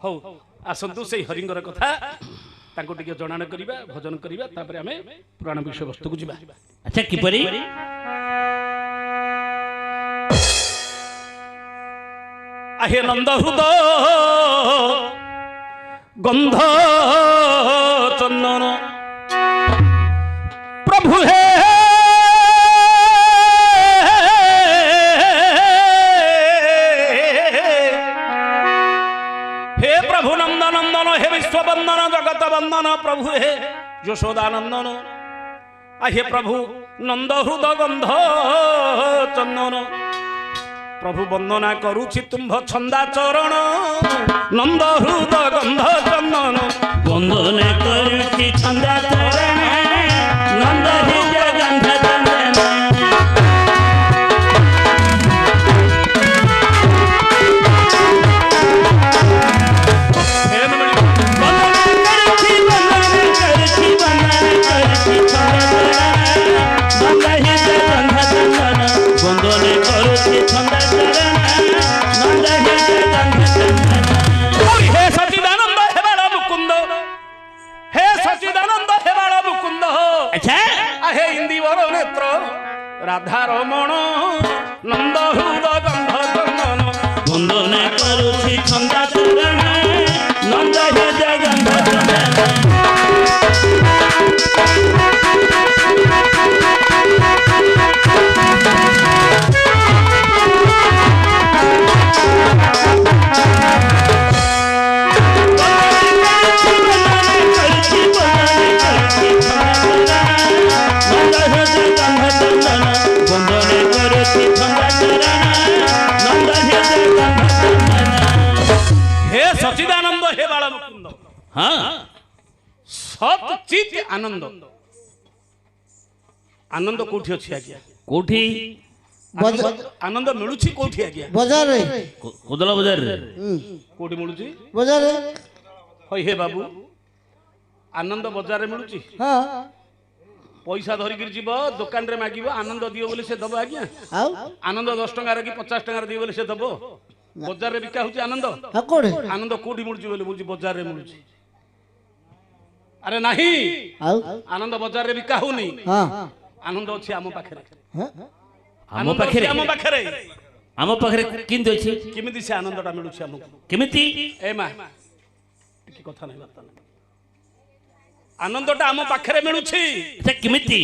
हौ आसतु से हरिंगर कथा तांको टिके जणाण करिबा भजन करिबा तापरे हमें पुराण विषय वस्तु को जिबा। अच्छा किपरि आहे नंद हृद गंध चंदन प्रभु हे प्रभु नंद नंदन हे विश्व वंदन जगत वंदन प्रभु हे यशोदानंदन आहे प्रभु नंद हृद गंध चंदन प्रभु वंदना करुछि तुम्भ छंदा चरण नंद हृद गंध चंदन वंदना करुछि छंदा चरण नंद हृद गंध चंदन हे सच्चिदानंद हे बाला मुकुंद हे सच्चिदानंद हे बाला मुकुंद अच्छा हे इंदिवर नेत्र राधा रमण नंद हृद गंध चंदन वंदना करुछि छंदा चरण नंद हृद गंध चंदन हे सच्चिदानंद हे बाला मुकुंद हाँ सत चित आनंद आनंद कोठी अछि आज्ञा कोठी आनंद मिलुछि कोठी आज्ञा बाजार रे कोदला बाजार रे कोठी मिलुछि बाजार रे होय हे बाबू आनंद बाजार रे मिलुछि हां पैसा धरिक जीव दुकान रे मागिब आनंद दियो बोले से दबो आज्ञा आउ आनंद 10 टंका रे कि 50 टंका रे दियो बोले से दबो बाजार रे बिका होछि आनंद हा कोडे आनंद कोठी मिलुछि बोले मुझे बाजार रे मिलुछि अरे नहीं आउ आनंद बाजार रे बिका होनी हां आनंद अछि आम पाखरे हां आम पाखरे आम पाखरे किंतु अछि किमिति से आनंदटा मिलुछि हमकु केमिति ए मा टिके कथा नै बात नै आनंदटा आम पाखरे मिलुछि अच्छा केमिति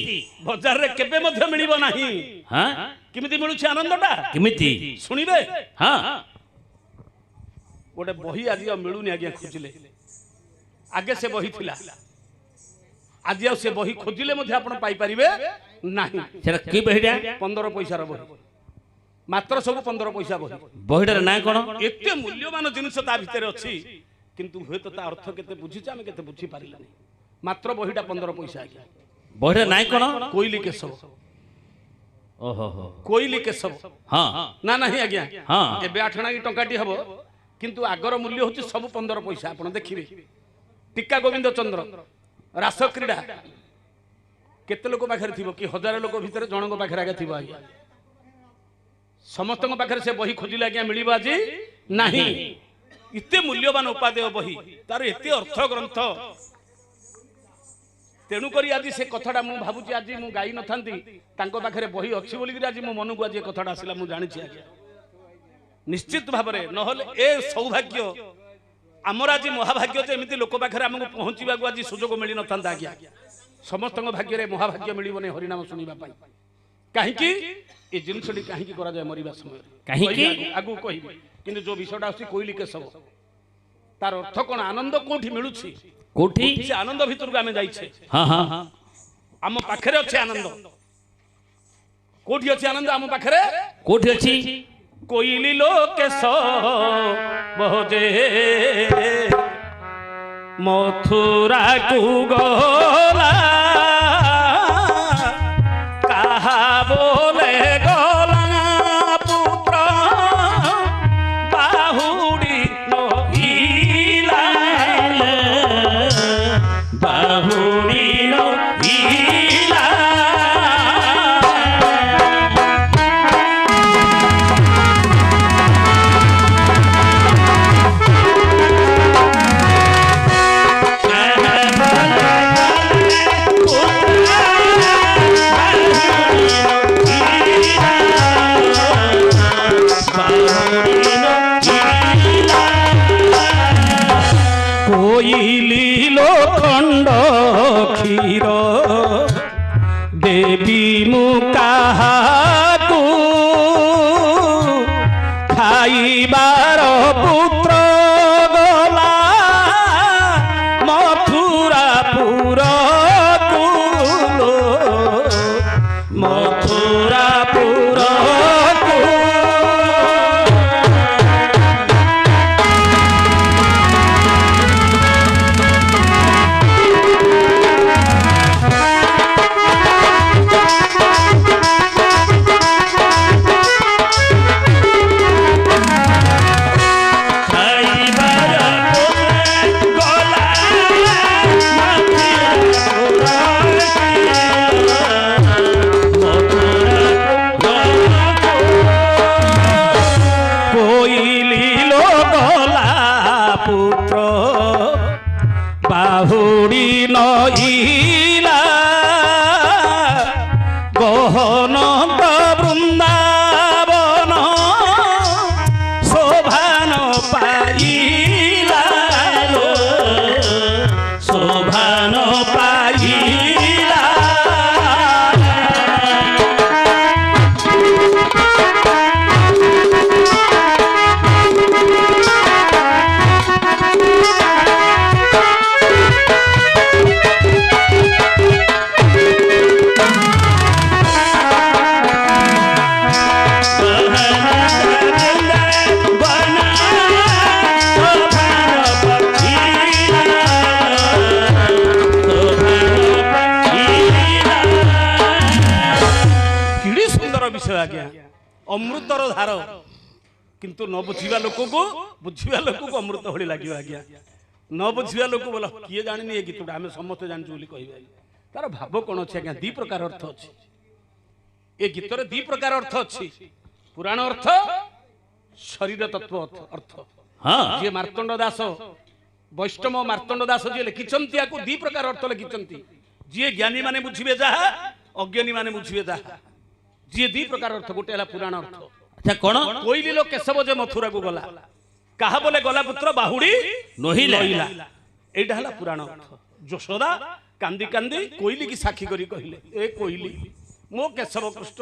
बाजार रे केबे मध्ये मिलिबो नाही हां किमिति मिलुछि आनंदटा केमिति सुनिबे हां गोटे बही आज मिलुनी आज्ञा खोजिले आगे से बही थिला आज से बही खोजिले मध्ये आपण पाई परिबे नाही सेरा की बहिडा 15 पैसा रो बही मात्र सब 15 पैसा बही बहिडार ना कोन एते मूल्यवान जिनिस ता भितर अछि किंतु हुए तो ता अर्थ केते बुझिछ हम केते बुझी पारिला नहीं मात्र बहीटा 15 पैसा आज्ञा बहिडार ना कोन कोइली केशव ओहो हो कोइली केशव हां ना नहीं आज्ञा हां एबे 8 आना की टंकाटी हबो किंतु आगर मूल्य होची सब 15 पैसा आपण देखिबे टीका गोविंद चंद्र रास क्रीडा केते लोक पाखरे थिबो कि हजार लोक भितर जनक पाखरे आगे थिबो आज्ञा समस्त पाखरे से बही खोजिले आज्ञा मिलिबो आज नाही इते मूल्यवान उपादेय बही तार एते अर्थ ग्रंथ तेणु करी आज से कथाटा मु भाबुची आज मु गाई नथांती तांको पाखरे बही अछि बोली कि आज मो मन को आज कथाटा आसिला मु जानिछि आज्ञा निश्चित भाबरे नहले ए सौभाग्य आमर आज महाभाग्य जे एमिति लोक पाखरे हमकु पहुंचीबा को आज सुजोग मिलि नथांता आज्ञा समस्त भाग्य रे महाभाग्य मिलिबने हरिनाम सुनिबा पाई काहे कि ए जिनसडी काहे कि करा जाय मरिबा समय काहे कि आगु कहिबे किंतु जो विषयटा अछि कोइली केशव तार अर्थ कोन आनंद कोठी मिलुछि कोठी से आनंद भीतर को आमे जाइछे हां हां हां आम पाखरे अछि आनंद कोठी अछि आनंद आम पाखरे कोठी अछि कोइली लोकेश बहजे मथुरा को गला कहा बोले गला पुत्र बाहुडी नहिला बाहुडी नहिला ପାଇଲା ଲୋ ଶୋଭା ନ ପାଇଲା। ବିଷୟ ଆଜ୍ଞା ଅମୃତର ଧାର, କିନ୍ତୁ ନ ବୁଝିବା ଲୋକକୁ ଅମୃତ ଭଳି ଲାଗିବ ଆଜ୍ଞା। ନ ବୁଝିବା ଲୋକ ବୋଲ କିଏ ଜାଣିନି ଏ ଗୀତଟା, ଆମେ ସମସ୍ତେ ଜାଣିଛୁ ବୋଲି କହିବା। ତାର ଭାବ କଣ ଅଛି ଆଜ୍ଞା? ଦି ପ୍ରକାର ଅର୍ଥ ଅଛି ଏ ଗୀତରେ, ଦି ପ୍ରକାର ଅର୍ଥ ଅଛି। ପୁରାଣ ଅର୍ଥ, ଶରୀର ତତ୍ଵ ଅର୍ଥ। ଯିଏ ମାର୍ତ୍ତଣ୍ଡ ଦାସ, ବୈଷ୍ଣବ ମାର୍ତ୍ତଣ୍ଡ ଦାସ ଯିଏ ଲେଖିଛନ୍ତି, ୟାକୁ ଦି ପ୍ରକାର ଅର୍ଥ ଲେଖିଛନ୍ତି। ଯିଏ ଜ୍ଞାନୀ ମାନେ ବୁଝିବେ ଯାହା, ଅଜ୍ଞାନୀ ମାନେ ବୁଝିବେ ତାହା। ଯିଏ ଦି ପ୍ରକାର ଅର୍ଥ, ଗୋଟେ ହେଲା ପୁରାଣ ଅର୍ଥ। ଆଚ୍ଛା କଣ? କୋଇଲି ଲୋ କେଶବ ଯେ ମଥୁରାକୁ ଗଲା, କାହା ବୋଲେ ଗଲା ପୁତ୍ର ବାହୁଡି ନହିଲା, ଏଇଟା ହେଲା ପୁରାଣ ଅର୍ଥ। ଯଶୋଦା କାନ୍ଦି କାନ୍ଦି କୋଇଲି କି ସାକ୍ଷୀ କରି କହିଲେ, ଏ କୋଇଲି ମୋ କେଶବ କୃଷ୍ଣ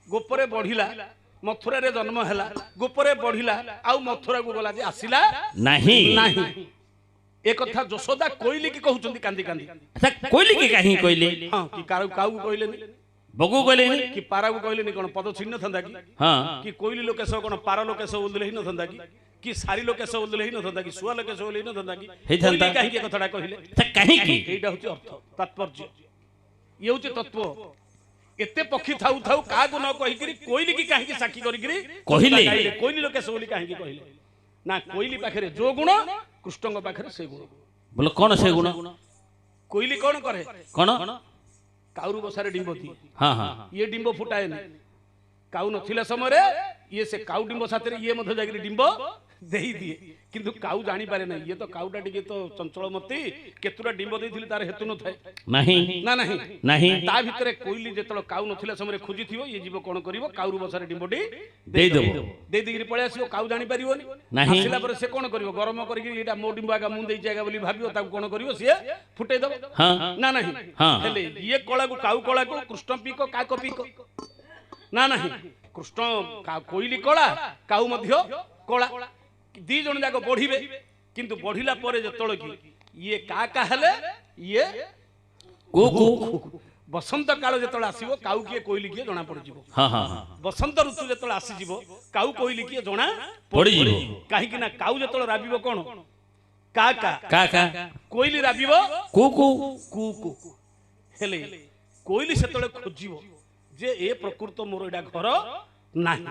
ଗୋପରେ ବଢିଲା, ମଥୁରାରେ ଜନ୍ମ ହେଲା, ଗୋପରେ ବଢିଲା, ଆଉ ମଥୁରାକୁ ଗଲା ଯେ ଆସିଲା ନାହିଁ। ଏ କଥା ଯଶୋଦା କୋଇଲି କି କହୁଛନ୍ତି କାନ୍ଦି କାନ୍ଦି। ଆଚ୍ଛା କୋଇଲି କି କାହିଁ କହିଲେ? ହଁ, କି କାଉକୁ କହିଲେନି, ବଗୁ କହିଲେନି, କି ପାରାକୁ କହିଲେନି, କଣ ପଦ ଛିନ୍ନ ନଥାନ୍ତା କି? କି କୋଇଲି ଲୋକେଶ କଣ ପାର ଲୋକେଶ ବୋଲିଲେ ହିଁ ନଥାନ୍ତା କି ସାରି ଲୋକେଶ ବୋଲିଲେ ହିଁ ନଥାନ୍ତା କି ସୁଆ ଲୋକେଶ ବୋଲି ହିଁ ନଥାନ୍ତା କି? ହେଇଥାନ୍ତା। କାହିଁକି କଥାଟା କହିଲେ? କାହିଁକି? ଏଇଟା ହଉଛି ଅର୍ଥ, ତାତ୍ପର୍ଯ୍ୟ, ଇଏ ହଉଛି ତତ୍ଵ। ଏତେ ପକ୍ଷୀ ଥାଉ ଥାଉ କାହାକୁ ନ କହିକିରି କୋଇଲି କି କାହିଁକି ସାକ୍ଷୀ କରିକିରି କହିଲେ? କୋଇଲି ଲୋକେଶ ବୋଲି କାହିଁକି କହିଲେ? ନା, କୋଇଲି ପାଖରେ ଯୋଉ ଗୁଣ, କୃଷ୍ଣଙ୍କ ପାଖରେ ସେ ଗୁଣ। ବୋଲ କଣ ସେ ଗୁଣ? କୋଇଲି କଣ କରେ? କଣ? କାଉରୁ ବସାରେ ଡିମ୍ବ ଦିଏ। ଇଏ ଡିମ୍ବ ଫୁଟାଏନି। କାଉ ନଥିଲା ସମୟରେ ଇଏ ସେ କାଉ ଡିମ୍ବ ସାଥିରେ ଇଏ ମଧ୍ୟ ଯାଇକି ଡିମ୍ବ ଦେଇଦିଏ, କିନ୍ତୁ କାଉ ଜାଣିପାରେ ନାହିଁ। ଇଏ ତ କାଉଟା ଟିକେ ତ ଚଞ୍ଚଳମତି, କେତୁଟା ଡିମ୍ବ ଦେଇଥିଲି ତାର ହେତୁ ନଥାଏ ନାହିଁ। ତା ଭିତରେ କୋଇଲି ଯେତେବେଳେ କାଉ ନଥିଲା ସମୟରେ ଖୋଜିଥିବ, ଇଏ ଯିବ କଣ କରିବ, କାଉରୁ ବସାରେ ଡିମ୍ବଟି ଦେଇଦବ, ଦେଇଦେଇକିରି ପଳେଇ ଆସିବ। କାଉ ଜାଣିପାରିବନି। ଆସିଲା ପରେ ସେ କଣ କରିବ, ଗରମ କରିକି ଏଇଟା ମୋ ଡିମ୍ବ ଆଗା ମୁଁ ଦେଇଛି ଆଗା ବୋଲି ଭାବିବ, ତାକୁ କଣ କରିବ, ସିଏ ଫୁଟେଇ ଦବ ନା ନାହିଁ। ହେଲେ ଇଏ କଳାକୁ, କାଉ କଳାକୁ କୃଷ୍ଣ ପିକ କାକ ପିକ ନା ନାହିଁ। କୃଷ୍ଣ କୋଇଲି କଳା, କାଉ ମଧ୍ୟ କଳା, ଦି ଜଣ ଯାକ ବଢିବେ। କିନ୍ତୁ ବଢିଲା ପରେ ଯେତେବେଳେ କି ଇଏ କା ହେଲେ, ଇଏ ବସନ୍ତ କାଳ ଯେତେବେଳେ ଆସିବ, କାଉ କିଏ କୋଇଲି କିଏ ଜଣା ପଡିଯିବ। ବସନ୍ତ ଋତୁ ଯେତେବେଳେ ଆସିଯିବ, କାଉ କୋଇଲି କିଏ ଜଣା ପଡିଯିବ। କାହିଁକି ନା କାଉ ଯେତେବେଳେ ରାବିବ କଣ, କା କୋଇଲି ରାବିବ କୁ କୁ। ହେଲେ କୋଇଲି ସେତେବେଳେ ଖୋଜିବ ଯେ ଏ ପ୍ରକୃତ ମୋର ଏଇଟା ଘର ନାହିଁ।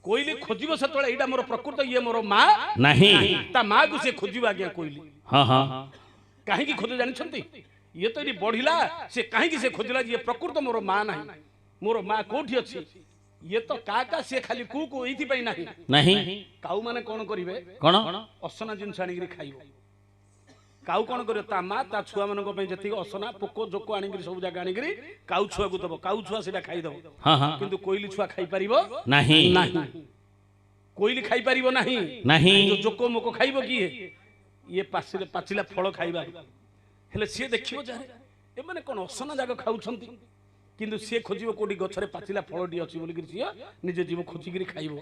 କୋଇଲି ଖୋଜିବ ସେତେବେଳେ ଏଇଟା ମୋର ପ୍ରକୃତ, ଇଏ ମୋର ମା ନାହିଁ। ତା ମା କୁ ସେ ଖୋଜିବ ଆଜ୍ଞା କୋଇଲି। କାହିଁକି ଖୋଜ ଜାଣିଛନ୍ତି? ଇଏ ତ ଏଠି ବଢିଲା, ସେ କାହିଁକି ସେ ଖୋଜିଲା, ଇଏ ପ୍ରକୃତ ମୋର ମା ନାହିଁ, ମୋର ମା କୋଉଠି ଅଛି? ଇଏ ତ କା ସିଏ ଖାଲି କୁ ଏଇଥିପାଇଁ ନାହିଁ। କାଉ ମାନେ କଣ କରିବେ, କଣ ଅସନା ଜିନିଷ ଆଣିକିରି ଖାଇବ। କାଉ କଣ କରିବ, ତା ମା ତା ଛୁଆ ମାନଙ୍କ ପାଇଁ ଯେତିକି ଅସନା ପୋକ ଜୋକ ଆଣିକିରି ସବୁ ଜାଗା ଆଣିକିରି କାଉ ଛୁଆକୁ ଦବ, କାଉ ଛୁଆ ସେଟା ଖାଇଦବ। କିନ୍ତୁ କୋଇଲି ଛୁଆ ଖାଇପାରିବ ନାହିଁ। କୋଇଲି ଖାଇପାରିବ ନାହିଁ। ଜୋକ ମୋକ ଖାଇବ କିଏ? ଇଏ ପାଚିଲା ଫଳ ଖାଇବା। ହେଲେ ସିଏ ଦେଖିବ ଯେ ଏମାନେ କଣ ଅସନା ଜାଗ ଖାଉଛନ୍ତି, କିନ୍ତୁ ସିଏ ଖୋଜିବ କୋଉଠି ଗଛରେ ପାଚିଲା ଫଳଟି ଅଛି ବୋଲିକିରି ସିଏ ନିଜେ ଯିବ ଖୋଜିକିରି ଖାଇବ।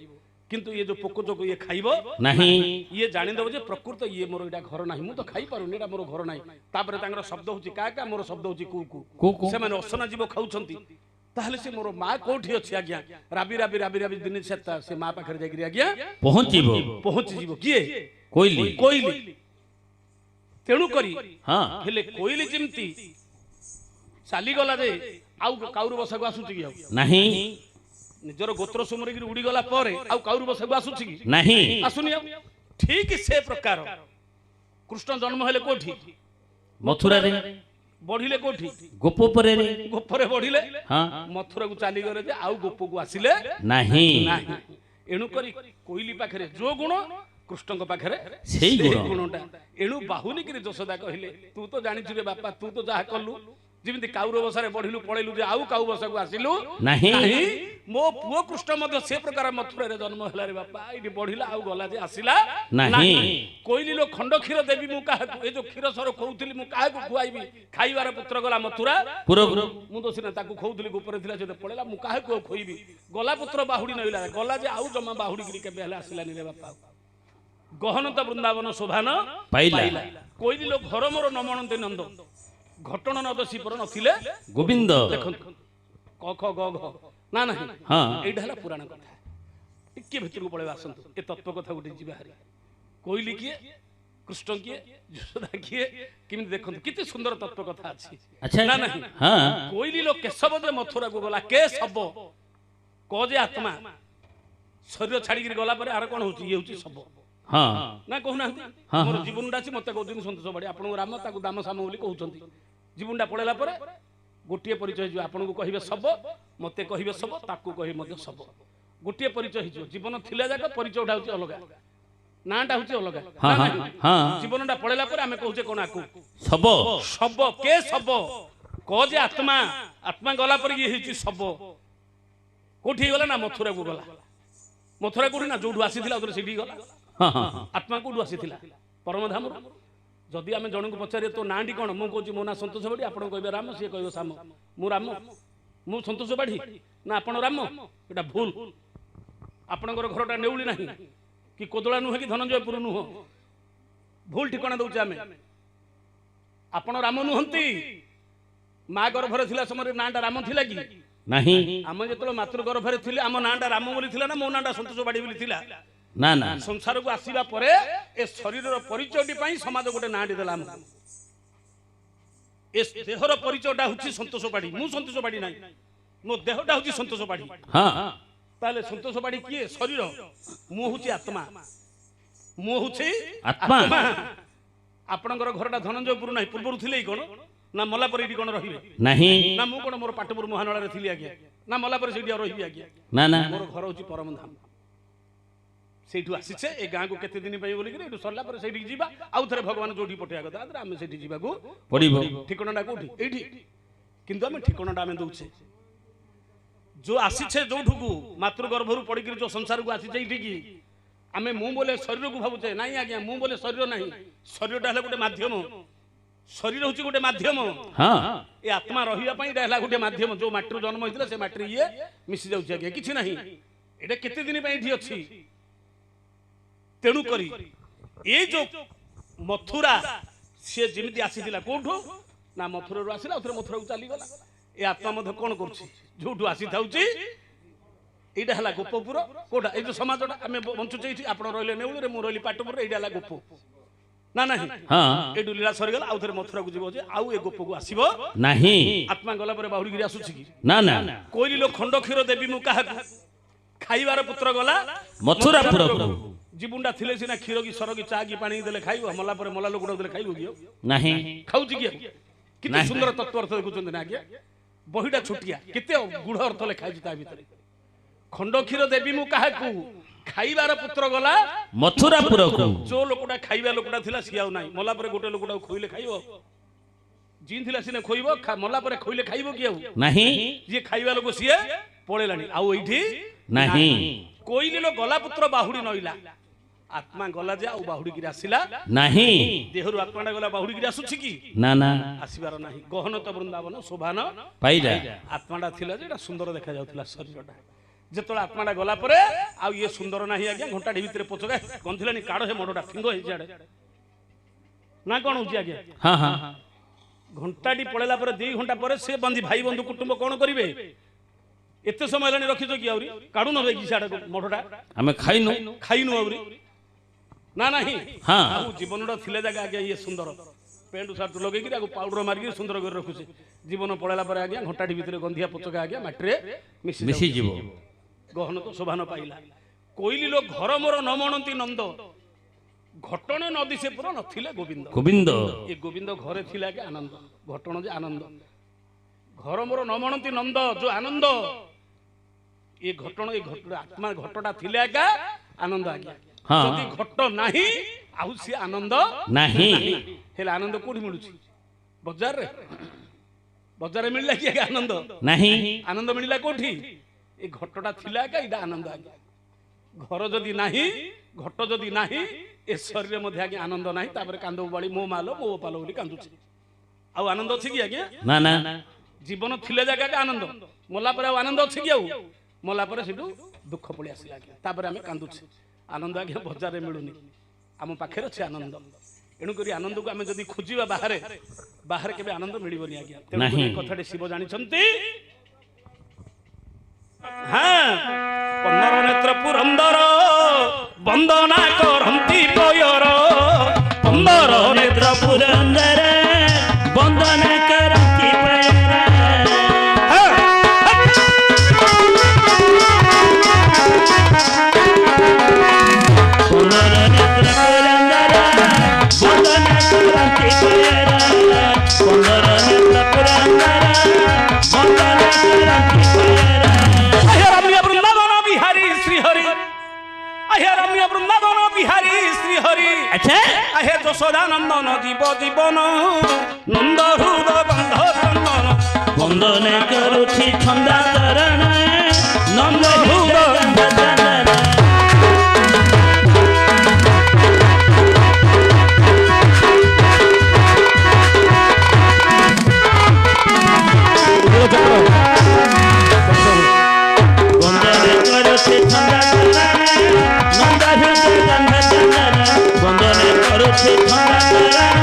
କିନ୍ତୁ ଇଏ ଯୋଉ ପୋକ ଜୋକ ଇଏ ଖାଇବ ନାହିଁ। ଇଏ ଜାଣିଦବ ଯେ ପ୍ରକୃତ ଇଏ ମୋର ଏଇଟା ଘର ନାହିଁ, ମୁଁ ତ ଖାଇପାରୁନି, ଏଇଟା ମୋର ଘର ନାହିଁ। ତାପରେ ତାଙ୍କର ଶବ୍ଦ ହଉଛି କା, ମୋର ଶବ୍ଦ ହଉଛି କୁ। ସେମାନେ ଅସନା ଜୀବ ଖାଉଛନ୍ତି, ତାହେଲେ ସେ ମୋର ମା କୋଉଠି ଅଛି ଆଜ୍ଞା? ରାବି ରାବି ରାବି ରାବି ଦିନ ସେ ମା ପାଖରେ ଯାଇକିରି ଆଜ୍ଞା ପହଞ୍ଚିଯିବ। କିଏ? କୋଇଲି। ତେଣୁ କରି ହେଲେ କୋଇଲି ଯେମିତି ଚାଲିଗଲା ଯେ ଆଉ କାଉରୁ ବସାକୁ ଆସୁଛି କି? ଆଉ ନାହିଁ। ନିଜର ଗୋତ୍ର ସୁମରିକି ଉଡିଗଲା ପରେ ଆଉ କାଉରୁ ବସାକୁ ଆସୁଛି କି? ନାହିଁ, ଆସୁନି। ଆଉ ଠିକ ସେ ପ୍ରକାର କୃଷ୍ଣ ଜନ୍ମ ହେଲେ କୋଉଠି? ମଥୁରାରେ। ବଢିଲେ କୋଉଠି? ଗୋପରେ ବଢିଲେ। ମଥୁରାକୁ ଚାଲିଗଲେ ଯେ ଆଉ ଗୋପକୁ ଆସିଲେ ନାହିଁ। ଏଣୁ କରି କୋଇଲି ପାଖରେ ଯୋଉ ଗୁଣ, କୃଷ୍ଣଙ୍କ ପାଖରେ ସେଇ ଗୁଣଟା। ଏଣୁ ବାହୁନିକିରି ଯଶୋଦା କହିଲେ, ତୁ ତ ଜାଣିଛୁ ରେ ବାପା, ତୁ ତ ଯାହା କଲୁ ଯେମିତି କାଉର ବସାରେ ବଢିଲୁ ପଳେଇଲୁ ଯେ ଆଉ କାଉ ବସାକୁ ଆସିଲୁ ନାହିଁ। ମୋ ପୁଅ କୃଷ୍ଣ ମଧ୍ୟ ସେ ପ୍ରକାର ମଥୁରାରେ ଜନ୍ମ ହେଲା ରେ ବାପା ଏଇଠି ବଢିଲା ଆଉ ଗଲା ଯେ ଆସିଲା ନାହିଁ। କହିଲି ଲୋ ଖଣ୍ଡ କ୍ଷୀର ଦେବି ମୁଁ କାହାକୁ ଏ ଯୋଉ କ୍ଷୀର ସର ଖୋଉଥିଲି ମୁଁ କାହାକୁ ଖୁଆଇବି ଖାଇବାର ପୁତ୍ର ଗଲା ମଥୁରା ପୁରକୁ ମୁଁ ତ ସିନା ତାକୁ ଖୋଉଥିଲି ଗୋପରେ ଥିଲା ସେ ପଳେଇଲା ମୁଁ କାହାକୁ ଆଉ ଖୋଇବି ଗଲା ପୁତ୍ର ବାହୁଡି ନଇଲା ଗଲା ଯେ ଆଉ ଜମା ବାହୁଡିକିରି କେବେ ହେଲେ ଆସିଲାନି ରେ ବାପା ଗହନତ ବୃନ୍ଦାବନ ଶୋଭାନ ପାଇଲା। କହିଲି ଲୋ ଘର ମୋର ନମଣନ୍ତି ନନ୍ଦ ଘଟଣ ନଦଶୀ ପର ନଥିଲେ ଗୋବିନ୍ଦ ଦେଖନ୍ତୁ କ ଖ ଗ ଘ ନା ନାହିଁ ହଁ। ଏଇଟା ହେଲା ପୁରାଣ କଥା ଟିକେ ଭିତରକୁ ପଳେଇବା ଆସନ୍ତୁ ଏ ତତ୍ତ୍ୱ କଥା ଗୋଟେ ଯିବା ହାରି କୋଇଲି କିଏ କୃଷ୍ଣ କିଏ ଯଶୋଦା କିଏ କେମିତି ଦେଖନ୍ତୁ କେତେ ସୁନ୍ଦର ତତ୍ତ୍ୱ କଥା ଅଛି ଆଚ୍ଛା ନା ନାହିଁ ହଁ କୋଇଲି ଲୋ କେଶବ ଯେ ମଥୁରାକୁ ଗଲା କେ ଶବ କ ଯେ ଆତ୍ମା ଶରୀର ଛାଡିକିରି ଗଲା ପରେ ଆର କଣ ହଉଛି ଇଏ ହଉଛି ଶବ ହଁ ନା କହୁନାହାନ୍ତି ହଁ, ମୋର ହଁ। ଜୀବନଟା ଅଛି ମତେ କହୁଛନ୍ତି ସନ୍ତୋଷ ବାଡି ଆପଣଙ୍କୁ ରାମ ତାକୁ ଦାମ ସାମ ବୋଲି କହୁଛନ୍ତି ଜୀବନଟା ପଳେଇଲା ପରେ ଗୋଟିଏ ପରିଚୟ ହେଇଯିବ ଆପଣଙ୍କୁ କହିବେ ଶବ ମତେ କହିବେ ଶବ ତାକୁ କହିବେ ମଧ୍ୟ ଶବ ଗୋଟିଏ ପରିଚୟ ହେଇଯିବ ଜୀବନ ଥିଲା ଯାକ ପରିଚୟଟା ହଉଛି ଅଲଗା ନାଁଟା ହଉଛି ଅଲଗା ହଁ, ନା ହଁ, ନାହିଁ? ହଁ। ଜୀବନଟା ପଳେଇଲା ପରେ ଆମେ କହୁଛେ କଣ ଆକୁ ଶବ ଶବ କେ ଶବ କ ଯେ ଆତ୍ମା ଆତ୍ମା ଗଲା ପରେ ଇଏ ହେଇଛି ଶବ କୋଉଠି ଗଲା ନା ମଥୁରାକୁ ଗଲା ମଥୁରା କୋଉଠି ନା ଯୋଉଠୁ ଆସିଥିଲା ସେଠି ଗଲା ହଁ ହଁ ଆତ୍ମା କୋଉଠୁ ଆସିଥିଲା ପରମଧାମରୁ ଯଦି ଆମେ ଜଣଙ୍କୁ ପଚାରିବା ତୋ ନାଁଟି କଣ ମୁଁ କହୁଛି ମୋ ନାଁ ସନ୍ତୋଷ ବାଢି ଆପଣ କହିବେ ରାମ ସିଏ କହିବ ସାମ ମୁଁ ରାମ ମୁଁ ସନ୍ତୋଷ ବାଢି ନା ଆପଣ ରାମ ଏଟା ଭୁଲ ଆପଣଙ୍କର ଘରଟା ନେଉଳି ନାହିଁ କି କୋଦଳା ନୁହେଁ କି ଧନଞ୍ଜୟପୁର ନୁହଁ ଭୁଲ ଠିକଣା ଦଉଛେ ଆମେ ଆପଣ ରାମ ନୁହନ୍ତି ମା ଗର୍ଭରେ ଥିଲା ସମୟରେ ନାଁଟା ରାମ ଥିଲା କି ନାହିଁ ଆମେ ଯେତେବେଳେ ମାତୃ ଗର୍ଭରେ ଥିଲେ ଆମ ନାଁଟା ରାମ ବୋଲି ଥିଲା ନା ମୋ ନାଁଟା ସନ୍ତୋଷ ବାଢି ବୋଲି ଥିଲା ନା ନା ସଂସାରକୁ ଆସିବା ପରେ ଏ ଶରୀରର ପରିଚୟଟି ପାଇଁ ସମାଜ ଗୋଟେ ନାଁଟି ଦେଲା ଆମକୁ ଏ ଦେହର ପରିଚୟଟା ହଉଛି ସନ୍ତୋଷ ବାଢି ମୁଁ ସନ୍ତୋଷ ବାଢି ନାହିଁ ମୋ ଦେହଟା ହଉଛି ସନ୍ତୋଷ ବାଢି ହଁ ତାହେଲେ ସନ୍ତୋଷ ବାଢି କିଏ ଶରୀର ମୁଁ ହଉଛି ଆତ୍ମା ମୁଁ ହଉଛି ଆତ୍ମା। ଆପଣଙ୍କର ଘରଟା ଧନଞ୍ଜୟପୁର ନାହିଁ ପୂର୍ବରୁ ଥିଲେ କଣ ନା ମଲା ପରେ ଏଠି କଣ ରହିବେ ନାହିଁ ନା ମୁଁ କଣ ମୋର ପାଟପୁର ମହାନଳାରେ ଥିଲି ଆଜ୍ଞା ନା ମଲା ପରେ ସେଇଠି ଆଉ ରହିବି ଆଜ୍ଞା ନା ନା ମୋର ଘର ହଉଛି ପରମଧାମ ସେଇଠୁ ଆସିଛେ ଏ ଗାଁକୁ କେତେ ଦିନ ପାଇଁ ବୋଲିକି ଏଠୁ ସରିଲା ପରେ ସେଇଠିକି ଯିବା ଆଉ ଥରେ ଭଗବାନ ଯୋଉଠି ପଠେଇବା କଥା ଆମେ ସେଇଠି ଯିବାକୁ ପଡିବ ଠିକଣାଟା କୋଉଠି ଏଇଠି କିନ୍ତୁ ଆମେ ଠିକଣାଟା ଆମେ ଦଉଛେ ଯୋଉ ଆସିଛେ ଯୋଉଠୁକୁ ମାତୃଗର୍ଭରୁ ପଡିକିରି ଯୋଉ ସଂସାରକୁ ଆସିଛେ ଏଇଠିକି ଆମେ ମୁଁ ବୋଲେ ଶରୀରକୁ ଭାବୁଛେ ନାଇଁ ଆଜ୍ଞା ମୁଁ ବୋଲେ ଶରୀର ନାହିଁ ଶରୀରଟା ହେଲା ଗୋଟେ ମାଧ୍ୟମ ଶରୀର ହଉଛି ଗୋଟେ ମାଧ୍ୟମ ହଁ ଏ ଆତ୍ମା ରହିବା ପାଇଁ ଏଇଟା ହେଲା ଗୋଟେ ମାଧ୍ୟମ ଯୋଉ ମାଟିରୁ ଜନ୍ମ ହେଇଥିଲା ସେ ମାଟିରେ ଇଏ ମିଶି ଯାଉଛି ଆଜ୍ଞା କିଛି ନାହିଁ ଏଇଟା କେତେ ଦିନ ପାଇଁ ଏଠି ଅଛି ତେଣୁ କରି ଏ ଯୋଉ ମଥୁରା ସିଏ ଯେମିତି ଆସିଥିଲା କୋଉଠୁ ନା ମଥୁରାରୁ ଆସିଲା ଆଉ ଥରେ ମଥୁରାକୁ ଚାଲିଗଲା ଏ ଆତ୍ମା ମଧ୍ୟ କଣ କରୁଛି ଯୋଉଠୁ ଆସିଥାଉଛି ଏଇଟା ହେଲା ଗୋପପୁର କୋଉଟା ଏଇ ଯୋଉ ସମାଜଟା ଆମେ ବଞ୍ଚୁଛେ ଏଇଠି ଆପଣ ରହିଲେ ନେଉଳରେ ମୁଁ ରହିଲି ପାଟପୁରରେ ଏଇଟା ହେଲା ଗୋପ ନା ନାହିଁ ହଁ ଏଇଠୁ ଲୀଳା ସରିଗଲା ଆଉ ଥରେ ମଥୁରାକୁ ଯିବ ଯେ ଆଉ ଏ ଗୋପକୁ ଆସିବ ନାହିଁ ଆତ୍ମା ଗଲା ପରେ ବାହୁଡିକିରି ଆସୁଛି କି ନା ନା କହିଲି ଲୋ ଖଣ୍ଡ କ୍ଷୀର ଦେବି ମୁଁ କାହାକୁ ଖାଇବାର ପୁତ୍ର ଗଲା ମଥୁରାପୁରକୁ ଜୀବୁଣ୍ଡା ଥିଲେ ସିନା କ୍ଷୀର କି ସର କି ଚା କି ପାଣି ଦେଲେ ଖାଇବ ମଲା ପରେ ମଲା ଲୋକଟା ଦେଲେ ଖାଇବ କି ଆଉ ନାହିଁ ଖାଉଛି କି ଆଉ କେତେ ନାହିଁ। ସୁନ୍ଦର ତତ୍ତ୍ୱ ଅର୍ଥ ଦେଖୁଛନ୍ତି ନା ଆଜ୍ଞା ବହିଟା ଛୋଟିଆ କେତେ ଗୁଢ ଅର୍ଥ ଲେଖା ହେଇଛି ତା ଭିତରେ ଖଣ୍ଡ କ୍ଷୀର ଦେବି ମୁଁ କାହାକୁ ଖାଇବାର ପୁତ୍ର ଗଲା ମଥୁରାପୁରକୁ ଯୋଉ ଲୋକଟା ଖାଇବା ଲୋକଟା ଥିଲା ସିଏ ଆଉ ନାହିଁ ମଲା ପରେ ଗୋଟେ ଲୋକଟାକୁ ଖୋଇଲେ ଖାଇବ ଜିନ୍ ଥିଲା ସିନା ଖୋଇବ ମଲା ପରେ ଖୋଇଲେ ଖାଇବ କି ଆଉ ନାହିଁ ଯିଏ ଖାଇବା ଲୋକ ସିଏ ପଳେଇଲାଣି ଆଉ ଏଇଠି ନାହିଁ କୋଇଲି ଲୋ ଗଲା ପୁତ୍ର ବାହୁଡି ନଇଲା ଆତ୍ମା ଗଲା ଯେ ଆଉ ବାହୁଡିକିରି ଆସିଲା ନାହିଁ ଦେହରୁ ଆତ୍ମାଟା ଗଲା ବାହୁଡିକିରି ଆସୁଛି କି ନା ନା ଆସିବାର ନାହିଁ ଗହନତ ବୃନ୍ଦାବନ ଶୋଭାନ ପାଇଲା ଆତ୍ମାଟା ଥିଲା ଯେ ଏଟା ସୁନ୍ଦର ଦେଖାଯାଉଥିଲା ଶରୀରଟା ଯେତେବେଳେ ଆତ୍ମାଟା ଗଲା ପରେ ଆଉ ଇଏ ସୁନ୍ଦର ନାହିଁ ଆଜ୍ଞା ଘଣ୍ଟାଟି ଭିତରେ ପଚକା ଗନ୍ଧିଲାନି କାଢ ହେ ମଡଟା ଫିଙ୍ଗ ହେଇଛି ଆଡେ ନା କଣ ହଉଛି ଆଜ୍ଞା ହଁ ହଁ ଘଣ୍ଟାଟି ପଳେଇଲା ପରେ 2 ଘଣ୍ଟା ପରେ ସେ ବନ୍ଧି ଭାଇ ବନ୍ଧୁ କୁଟୁମ୍ବ କଣ କରିବେ ଏତେ ସମୟ ହେଲାଣି ରଖିଛ କି ଆହୁରି କାଢୁନ କି ସିଆଡେ ମଠଟା ଆମେ ଖାଇନୁ ଖାଇନୁ ଆହୁରି ନା ନାହିଁ ହଁ ଆଉ ଜୀବନଟା ଥିଲେ ଜାଗା ଆଜ୍ଞା ଇଏ ସୁନ୍ଦର ପେଣ୍ଟ ସାର୍ଟ ଲଗେଇକିରି ଆକୁ ପାଉଡର ମାରିକି ସୁନ୍ଦର କରି ରଖୁଛେ ଜୀବନ ପଳେଇଲା ପରେ ଆଜ୍ଞା ଘଣ୍ଟାଟି ଭିତରେ ଗନ୍ଧିଆ ପଚକା ଆଜ୍ଞା ମାଟିରେ ମିଶିଯିବ ଗହନ ତ ଶୋଭାନ ପାଇଲା କୋଇଲି ଲୋ ଘର ମୋର ନ ମଣନ୍ତି ନନ୍ଦ ଘଟଣ ନଦୀ ସେ ପୁର ନଥିଲେ ଗୋବିନ୍ଦ ଗୋବିନ୍ଦ ଏ ଗୋବିନ୍ଦ ଘରେ ଥିଲା ଆଜ୍ଞା ଆନନ୍ଦ ଘଟଣ ଯେ ଆନନ୍ଦ ଘର ମୋର ନ ମଣନ୍ତି ନନ୍ଦ ଯୋଉ ଆନନ୍ଦ ଏ ଘଟଣ ଏ ଆତ୍ମା ଘଟଟା ଥିଲେ ଆଜ୍ଞା ଆନନ୍ଦ ଆଜ୍ଞା ହଁ। ଯଦି ଘଟ ନାହିଁ ଆଉ ସିଏ ଆନନ୍ଦ ନାହିଁ ହେଲେ ଆନନ୍ଦ କୋଉଠି ମିଳୁଛି ବଜାରରେ ବଜାରରେ ମିଳିଲା କି ଆଜ୍ଞା ଆନନ୍ଦ? ନାହିଁ। ଆନନ୍ଦ ମିଳିଲା କୋଉଠି? ଏ ଘଟଟା ଥିଲା ଆଜ୍ଞା, ଏଇଟା ଆନନ୍ଦ ଆଜ୍ଞା। ଘର ଯଦି ନାହିଁ, ଘଟ ଯଦି ନାହିଁ, ଏ ଶରୀରରେ ମଧ୍ୟ ଆଜ୍ଞା ଆନନ୍ଦ ନାହିଁ। ତାପରେ କାନ୍ଦ ବାଳି ମୋ ମାଲ ମୋ ପାଲ ବୋଲି କାନ୍ଦୁଛି। ଆଉ ଆନନ୍ଦ ଅଛି କି ଆଜ୍ଞା? ନା ନା। ଜୀବନ ଥିଲେ ଜାଗାରେ ଆନନ୍ଦ, ମଲା ପରେ ଆଉ ଆନନ୍ଦ ଅଛି କି? ଆଉ ମଲା ପରେ ସେଠୁ ଦୁଃଖ ପଳେଇ ଆସିଲା ଆଜ୍ଞା। ତାପରେ ଆମେ କାନ୍ଦୁଛେ। ଆନନ୍ଦ ଆଜ୍ଞା ବଜାରରେ ମିଳୁନି, ଆମ ପାଖରେ ଅଛି ଆନନ୍ଦ। ଏଣୁକରି ଆନନ୍ଦକୁ ଆମେ ଯଦି ଖୋଜିବା ବାହାରେ, ବାହାରେ କେବେ ଆନନ୍ଦ ମିଳିବନି ଆଜ୍ଞା। ତେଣୁ ଏ କଥାଟି ଶିବ ଜାଣିଛନ୍ତି। ହଁ, 15 ନେତ୍ର ପୁରନ୍ଦର ବନ୍ଦନା କରନ୍ତି ପୟର। 15 ନେତ୍ର ପୁରନ୍ଦର ବନ୍ଦନା କରନ୍ତି ପୟର। 15 ନେତ୍ର ପୁରନ୍ଦର ବନ୍ଦନା କରନ୍ତି ପୟର। 15 ନେତ୍ର ପୁରନ୍ଦର ବନ୍ଦନା କରନ୍ତି ପୟର। ଆହେ ରମ୍ୟ ବୃନ୍ଦାବନ ବିହାରୀ ଶ୍ରୀହରି, ଆହେ ରମ୍ୟ ବୃନ୍ଦାବନ ବିହାରୀ ଶ୍ରୀହରି। ଆଚ୍ଛା, ଆହେ ଯଶୋଦାନନ୍ଦନ ଜୀବ ଜୀବନ ନନ୍ଦ ହୃଦ ବନ୍ଧ ଚନ୍ଦନ। ବନ୍ଦନା କରୁଛି ଛନ୍ଦା ଚରଣ ନନ୍ଦ ହୃଦ ଗନ୍ଧ ଚନ୍ଦନ। ବନ୍ଦନା କରୁଛି ଛନ୍ଦା ଚରଣ ନନ୍ଦ ହୃଦ ଗନ୍ଧ ଚନ୍ଦନ। ବନ୍ଦନା କରୁଛି ଛନ୍ଦା ଚରଣ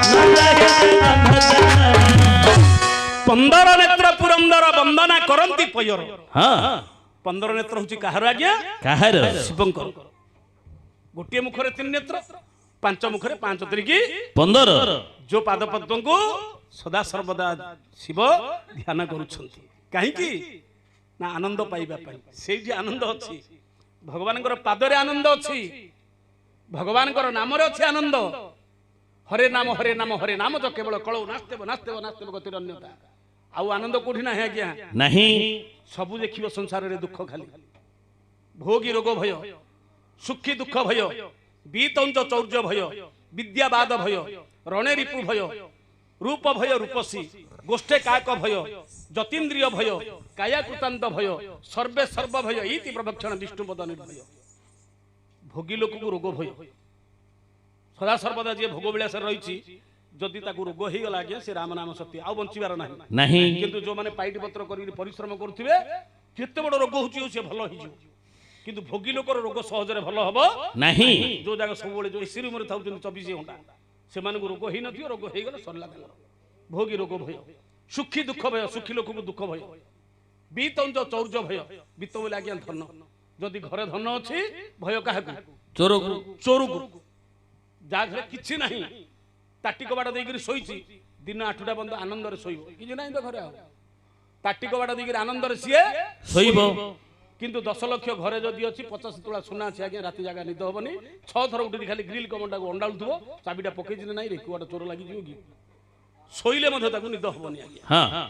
ନନ୍ଦ ହୃଦ ଗନ୍ଧ ଚନ୍ଦନ। 15 ନେତ୍ର ପୁରନ୍ଦର ବନ୍ଦନା କରନ୍ତି ପୟର। ହଁ, 15 ନେତ୍ର ହଉଛି କାହାର ଆଜ୍ଞା? କାହାର? ଶିବଙ୍କର। ଗୋଟିଏ ମୁଖରେ 3 ନେତ୍ର, 5 ମୁଖରେ 5 ତିରିକି 15। ଯୋଉ ପାଦ ପଦ୍ମଙ୍କୁ ସଦା ସର୍ବଦା ଶିବ ଧ୍ୟାନ କରୁଛନ୍ତି। କାହିଁକି ନା ଆନନ୍ଦ ପାଇବା ପାଇଁ। ସେଇଠି ଆନନ୍ଦ ଅଛି, ଭଗବାନଙ୍କର ପାଦରେ ଆନନ୍ଦ ଅଛି, ଭଗବାନଙ୍କର ନାମରେ ଅଛି ଆନନ୍ଦ। ହରେ ନାମ ହରେ ନାମ ହରେ ନାମ ତ କେବଳ କଳଉ ନାସ୍ତେବ ନାସ୍ତେବ ନାସ୍ତେବ ଗତିର ଅନ୍ୟତା। ଆଉ ଆନନ୍ଦ କୋଉଠି ନାହିଁ ଆଜ୍ଞା। ନାହିଁ। ସବୁ ଦେଖିବ ସଂସାରରେ ଦୁଃଖ ଖାଲି, ଭୋଗୀ ରୋଗ ଭୟ, ସୁଖୀ ଦୁଃଖ ଭୟ, ବିତଞ୍ଚ ଚୌର୍ଯ୍ୟ ଭୟ, ବିଦ୍ୟାବାଦ ଭୟ, ରଣେ ରିପୁ ଭୟ, ରୂପ ଭୟ ରୂପସୀ, ଗୋଷ୍ଠେ କାକ ଭୟ, ଯତୀନ୍ଦ୍ରିୟ ଭୟ, କାୟାକୃତାନ୍ତ ଭୟ, ସର୍ବେ ସର୍ବ ଭୟ ଇତି ପ୍ରଭକ୍ଷଣ ବିଷ୍ଣୁପଦ ନିର୍ଭୟ। ଭୋଗୀ ଲୋକକୁ ରୋଗ ଭୟ, ସଦା ସର୍ବଦା ଯିଏ ଭୋଗ ବିଳାସରେ ରହିଛି, ଯଦି ତାକୁ ରୋଗ ହେଇଗଲା ଆଜ୍ଞା, ସେ ରାମ ନାମ ସତ୍ୟ, ଆଉ ବଞ୍ଚିବାର ନାହିଁ। ନାହିଁ। କିନ୍ତୁ ଯୋଉମାନେ ପାଇଟି ପତ୍ର କରି ପରିଶ୍ରମ କରୁଥିବେ, କେତେ ବଡ ରୋଗ ହଉଛି ସେ ଭଲ ହେଇଯିବ। କିନ୍ତୁ ଭୋଗୀ ଲୋକର ରୋଗ ସହଜରେ ଭଲ ହବ ନାହିଁ। ଯୋଉ ଜାଗା ସବୁବେଳେ ଯୋଉ ଏସି ରୁମରେ ଥାଉଛନ୍ତି 24 ଘଣ୍ଟା, ସେମାନଙ୍କୁ ରୋଗ ହେଇନଥିବ, ରୋଗ ହେଇଗଲେ ସରିଲା ତାଙ୍କର। ଭୋଗୀ ରୋଗ ଭୟ, ସୁଖୀ ଦୁଃଖ ଭୟ, ସୁଖୀ ଲୋକକୁ ଦୁଃଖ ଭୟ, ବିତଞ୍ଚ ଚୌର୍ଯ୍ୟ ଭୟ, ବିତ ବୋଲେ ଆଜ୍ଞା ଧନ। ଯଦି ଘରେ ଧନ ଅଛି, ଭୟ କାହାକୁ? ଚୋରକୁ। ଚୋରକୁ। ଯାହା ଘରେ କିଛି ନାହିଁ, ତାଟି କବାଟ ଦେଇକିରି ଶୋଇଛି, ଦିନ 8ଟା ପର୍ଯ୍ୟନ୍ତ ଆନନ୍ଦରେ ଶୋଇବ, କିଛି ନାହିଁ ତ ଘରେ। ଆଉ ତାଟି କବାଟ ଦେଇକିରି ଆନନ୍ଦରେ ସିଏ ଶୋଇବ। କିନ୍ତୁ 10 ଲକ୍ଷ ଘରେ ଯଦି ଅଛି, 50 ତୋଳା ସୁନା ଅଛି ଆଜ୍ଞା, ରାତି ଜାଗା ନିଦ ହବନି। 6 ଥର ଉଠିକି ଖାଲି ଗ୍ରିଲ କମଣ୍ଡାକୁ ଅଣ୍ଡାଳୁଥିବ, ଚାବିଟା ପକେଇଛି ନା ନାହିଁ ରେ, କୁଆଡେ ଚୋର ଲାଗିଯିବ କି? ଶୋଇଲେ ମଧ୍ୟ ତାକୁ ନିଦ ହବନି ଆଜ୍ଞା। ହଁ,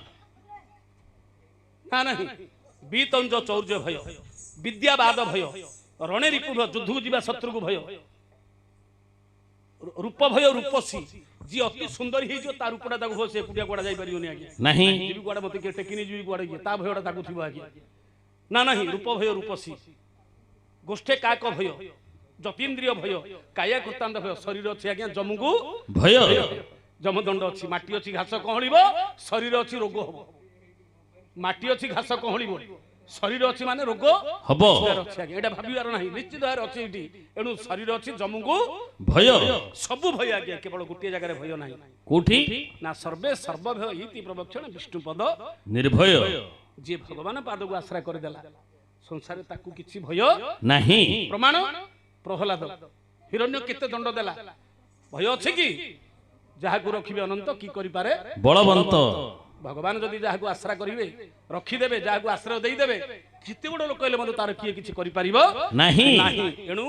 ନା ନାହିଁ। ବିତଞ୍ଚ ଚୌର୍ଯ୍ୟ ଭୟ, ବିଦ୍ୟାବାଦ ଭୟ, ରଣେ ରିପୁ ଭୟ, ଯୁଦ୍ଧକୁ ଯିବା ଶତ୍ରୁକୁ ଭୟ, ରୂପ ଭୟ ରୂପସୀ, ଯିଏ ଅତି ସୁନ୍ଦରୀ ହେଇଯିବ ତା ରୂପଟା ତାକୁ ଭୟ, ସେ ଏକୁଟିଆ କୁଆଡେ ଯାଇପାରିବନି ଆଜ୍ଞା। ନାହିଁ। ଯିବି କୁଆଡେ ମତେ କିଏ ଟେକିନି ଯିବି କୁଆଡେ, ତା ଭୟଟା ତାକୁ ଥିବ ଆଜ୍ଞା। ନା ନାହିଁ। ରୂପ ଭୟ ରୂପସୀ, ଗୋଷ୍ଠେ କାକ ଭୟ, ଯତୀନ୍ଦ୍ରିୟ ଭୟ, କାୟାକୃତାନ୍ତ ଭୟ, ଶରୀର ଅଛି ଆଜ୍ଞା ଯମକୁ ଭୟ। ଯମଦଣ୍ଡ ଅଛି, ମାଟି ଅଛି ଘାସ କହଳିବ, ଶରୀର ଅଛି ରୋଗ ହବ। ମାଟି ଅଛି ଘାସ କହଳିବ, ଶରୀର ଅଛି ମାନେ ରୋଗ ହବ। ଅଛି ଆଜ୍ଞା, ଏଇଟା ଭାବିବାର ନାହିଁ, ନିଶ୍ଚିତ ଭାବରେ ଅଛି ଏଇଠି। ଏଣୁ ଶରୀର ଅଛି ଯମକୁ ଭୟ। ସବୁ ଭୟ ଆଜ୍ଞା, କେବଳ ଗୋଟିଏ ଜାଗାରେ ଭୟ ନାହିଁ। କୋଉଠି? ନା ସର୍ବେ ସର୍ବ ଭୟ ଇତି ପ୍ରଭକ୍ଷଣ ବିଷ୍ଣୁପଦ ନିର୍ଭୟ। ଯିଏ ଭଗବାନ ପାଦକୁ ଆଶ୍ରୟ କରିଦେଲା, ସଂସାରରେ ତାକୁ କିଛି ଭୟ ନାହିଁ। ପ୍ରମାଣ ପ୍ରହ୍ଲାଦ, ହିରଣ୍ୟ କେତେ ଦଣ୍ଡ ଦେଲା, ଭୟ ଅଛି କି? ଯାହାକୁ ରଖିବେ ଅନନ୍ତ, କି କରିପାରେ ବଳବନ୍ତ। ଭଗବାନ ଯଦି ଯାହାକୁ ଆଶ୍ରୟ କରିବେ, ରଖିଦେବେ, ଯାହାକୁ ଆଶ୍ରୟ ଦେଇଦେବେ, ଯେତେ ବଡ ଲୋକ ହେଲେ ମଧ୍ୟ ତାର କିଏ କିଛି କରିପାରିବ ନାହିଁ। ଏଣୁ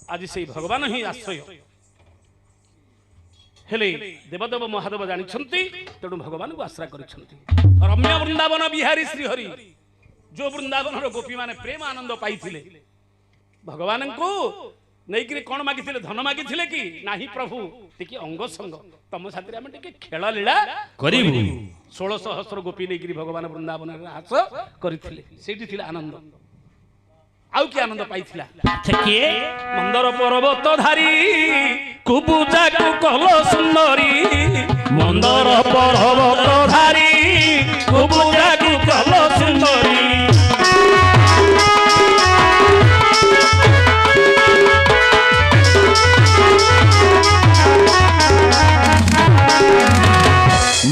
ଆଜି ସେଇ ଭଗବାନ ହିଁ ଆଶ୍ରୟ ହେଲେ। ଦେବଦେବ ମହାଦେବ ଜାଣିଛନ୍ତି, ତେଣୁ ଭଗବାନଙ୍କୁ ଆଶ୍ରୟ କରିଛନ୍ତି। ରମ୍ୟ ବୃନ୍ଦାବନ ବିହାରୀ ଶ୍ରୀହରି, ଯୋଉ ବୃନ୍ଦାବନର ଗୋପୀ ମାନେ ପ୍ରେମ ଆନନ୍ଦ ପାଇଥିଲେ, ଭଗବାନଙ୍କୁ ନେଇକିରି କଣ ମାଗିଥିଲେ? ଧନ ମାଗିଥିଲେ କି? ନାହିଁ ପ୍ରଭୁ, ଟିକେ ଅଙ୍ଗ ସଙ୍ଗ ତମ ସାଥିରେ ଆମେ ଟିକେ ଖେଳ ଲୀଳା କରିବୁ। 16 ସହସ୍ର ଗୋପୀ ନେଇକିରି ଭଗବାନ ବୃନ୍ଦାବନରେ ହାସ କରିଥିଲେ। ସେଇଠି ଥିଲା ଆନନ୍ଦ। ଆଉ କି ଆନନ୍ଦ ପାଇଥିଲା? ଆଚ୍ଛା କିଏ? ମନ୍ଦର ପର୍ବତ ଧାରୀ କୁବୁଜାକୁ କଲ ସୁନ୍ଦରୀ, ମନ୍ଦର ପର୍ବତ ଧାରୀ କୁବୁଜାକୁ କଲ ସୁନ୍ଦରୀ।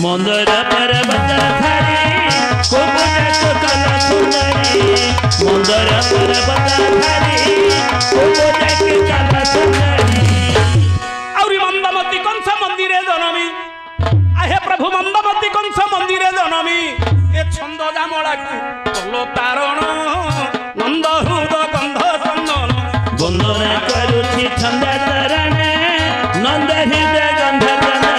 ମନ୍ଦର ପର୍ବତ ଧାରୀ କୁବୁଜାକୁ କଲ ସୁନ୍ଦରୀ, ମନ୍ଦର ପର୍ବତ ଧାରୀ କୁବୁଜାକୁ କଲ ସୁନ୍ଦରୀ। ଆହୁରି ମନ୍ଦମତି କଂସ ମନ୍ଦିରେ ଜନମୀ, ଆହେ ପ୍ରଭୁ ମନ୍ଦମତି କଂସ ମନ୍ଦିରେ ଜନମୀ, ଏ ଛନ୍ଦ ଜାମଳାକୁ କଲ ତାରଣ, ନନ୍ଦ ହୃଦ ଗନ୍ଧ ଚନ୍ଦନ ବନ୍ଦନା କରୁଛି ଛନ୍ଦ ତରଣ, ନନ୍ଦ ହୃଦୟ ଗନ୍ଧ ଚନ୍ଦନ।